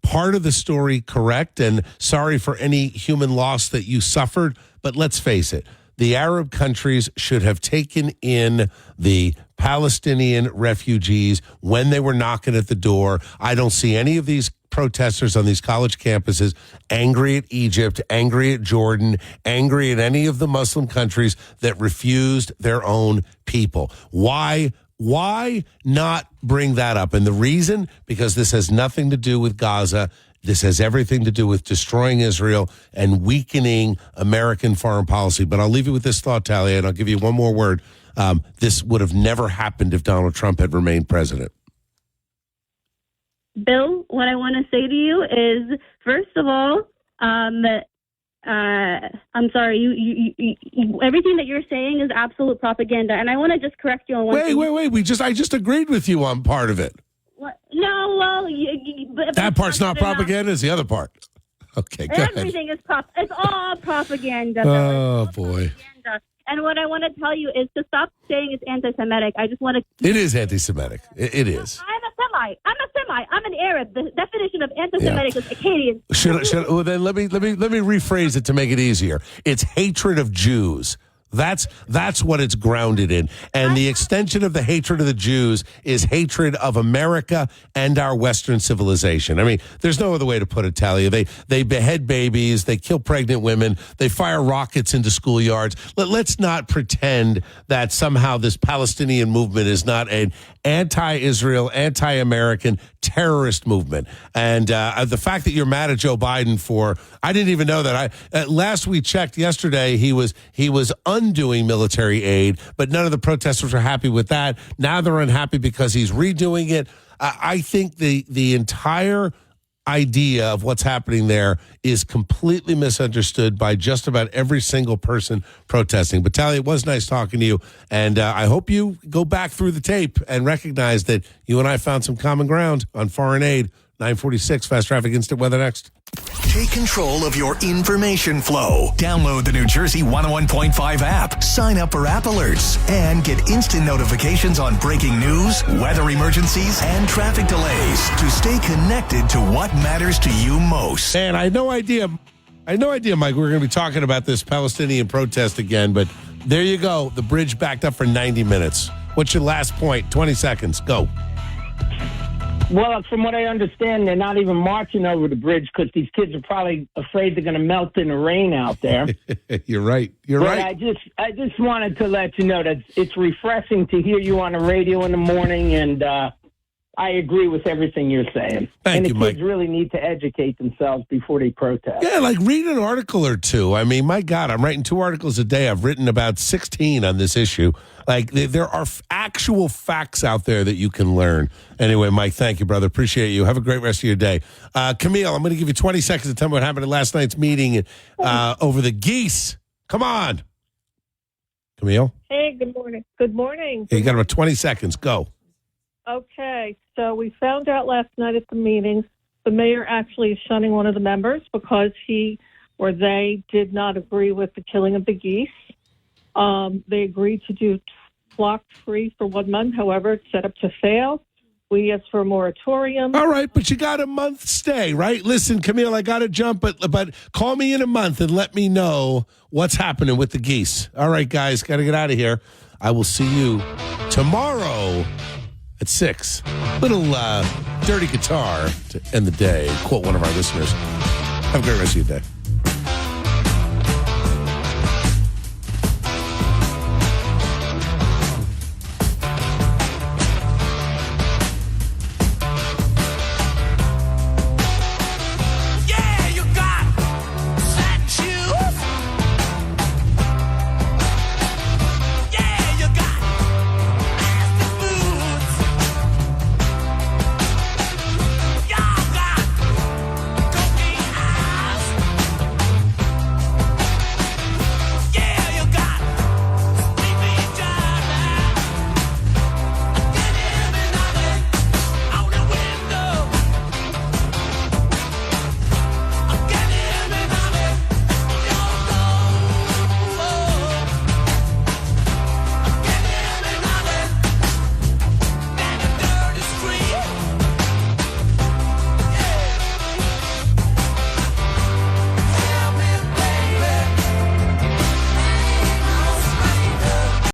part of the story correct, and sorry for any human loss that you suffered, but let's face it, the Arab countries should have taken in the Palestinian refugees when they were knocking at the door. I don't see any of these protesters on these college campuses angry at Egypt, angry at Jordan, angry at any of the Muslim countries that refused their own people. Why not bring that up? And the reason, because this has nothing to do with Gaza. This has everything to do with destroying Israel and weakening American foreign policy. But I'll leave you with this thought, Talia, and I'll give you one more word. This would have never happened if Donald Trump had remained president. Bill, what I want to say to you is, first of all, I'm sorry. You everything that you're saying is absolute propaganda, and I want to just correct you on one thing. Wait. I just agreed with you on part of it. What? No, well, but That part's not propaganda. It's the other part. Okay, go ahead. Everything is It's all propaganda. Oh, boy. Propaganda. And what I want to tell you is to stop saying it's anti-Semitic. I just want to. It is anti-Semitic. It is. I'm a Semite. I'm an Arab. The definition of anti-Semitic is Akkadian. Well, then let me rephrase it to make it easier. It's hatred of Jews. That's what it's grounded in. And the extension of the hatred of the Jews is hatred of America and our Western civilization. I mean, there's no other way to put it, Talia. They behead babies. They kill pregnant women. They fire rockets into schoolyards. Let's not pretend that somehow this Palestinian movement is not an anti-Israel, anti-American terrorist movement. And the fact that you're mad at Joe Biden for, I didn't even know that. Last we checked yesterday, he was undoing military aid, but none of the protesters are happy with that. Now they're unhappy because he's redoing it. I think the entire idea of what's happening there is completely misunderstood by just about every single person protesting. But Talia, it was nice talking to you, and I hope you go back through the tape and recognize that you and I found some common ground on foreign aid. 946, Fast Traffic, Instant Weather next. Take control of your information flow. Download the New Jersey 101.5 app. Sign up for app alerts and get instant notifications on breaking news, weather emergencies, and traffic delays to stay connected to what matters to you most. And I had no idea, Mike, we were going to be talking about this Palestinian protest again, but there you go. The bridge backed up for 90 minutes. What's your last point? 20 seconds. Go. Well, from what I understand, they're not even marching over the bridge because these kids are probably afraid they're going to melt in the rain out there. You're right. You're but right. I just wanted to let you know that it's refreshing to hear you on the radio in the morning, and I agree with everything you're saying. Thank you, Mike. And the kids really need to educate themselves before they protest. Yeah, like read an article or two. I mean, my God, I'm writing 2 articles a day. I've written about 16 on this issue. Like, there are actual facts out there that you can learn. Anyway, Mike, thank you, brother. Appreciate you. Have a great rest of your day. Camille, I'm going to give you 20 seconds to tell me what happened at last night's meeting over the geese. Come on. Camille? Hey, good morning. Good morning. Hey, you got about 20 seconds. Go. Okay, so we found out last night at the meeting the mayor actually is shunning one of the members because he or they did not agree with the killing of the geese. They agreed to do flock-free for 1 month. However, it's set up to fail. We asked for a moratorium. All right, but you got a month stay, right? Listen, Camille, I got to jump, but call me in a month and let me know what's happening with the geese. All right, guys, got to get out of here. I will see you tomorrow at 6. Little dirty guitar to end the day. Quote one of our listeners. Have a great rest of your day.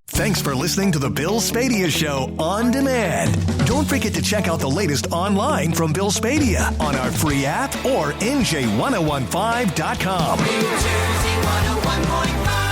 Thanks for listening to the Bill Spadea Show on demand. Don't forget to check out the latest online from Bill Spadea on our free app or NJ1015.com. New Jersey 101.5.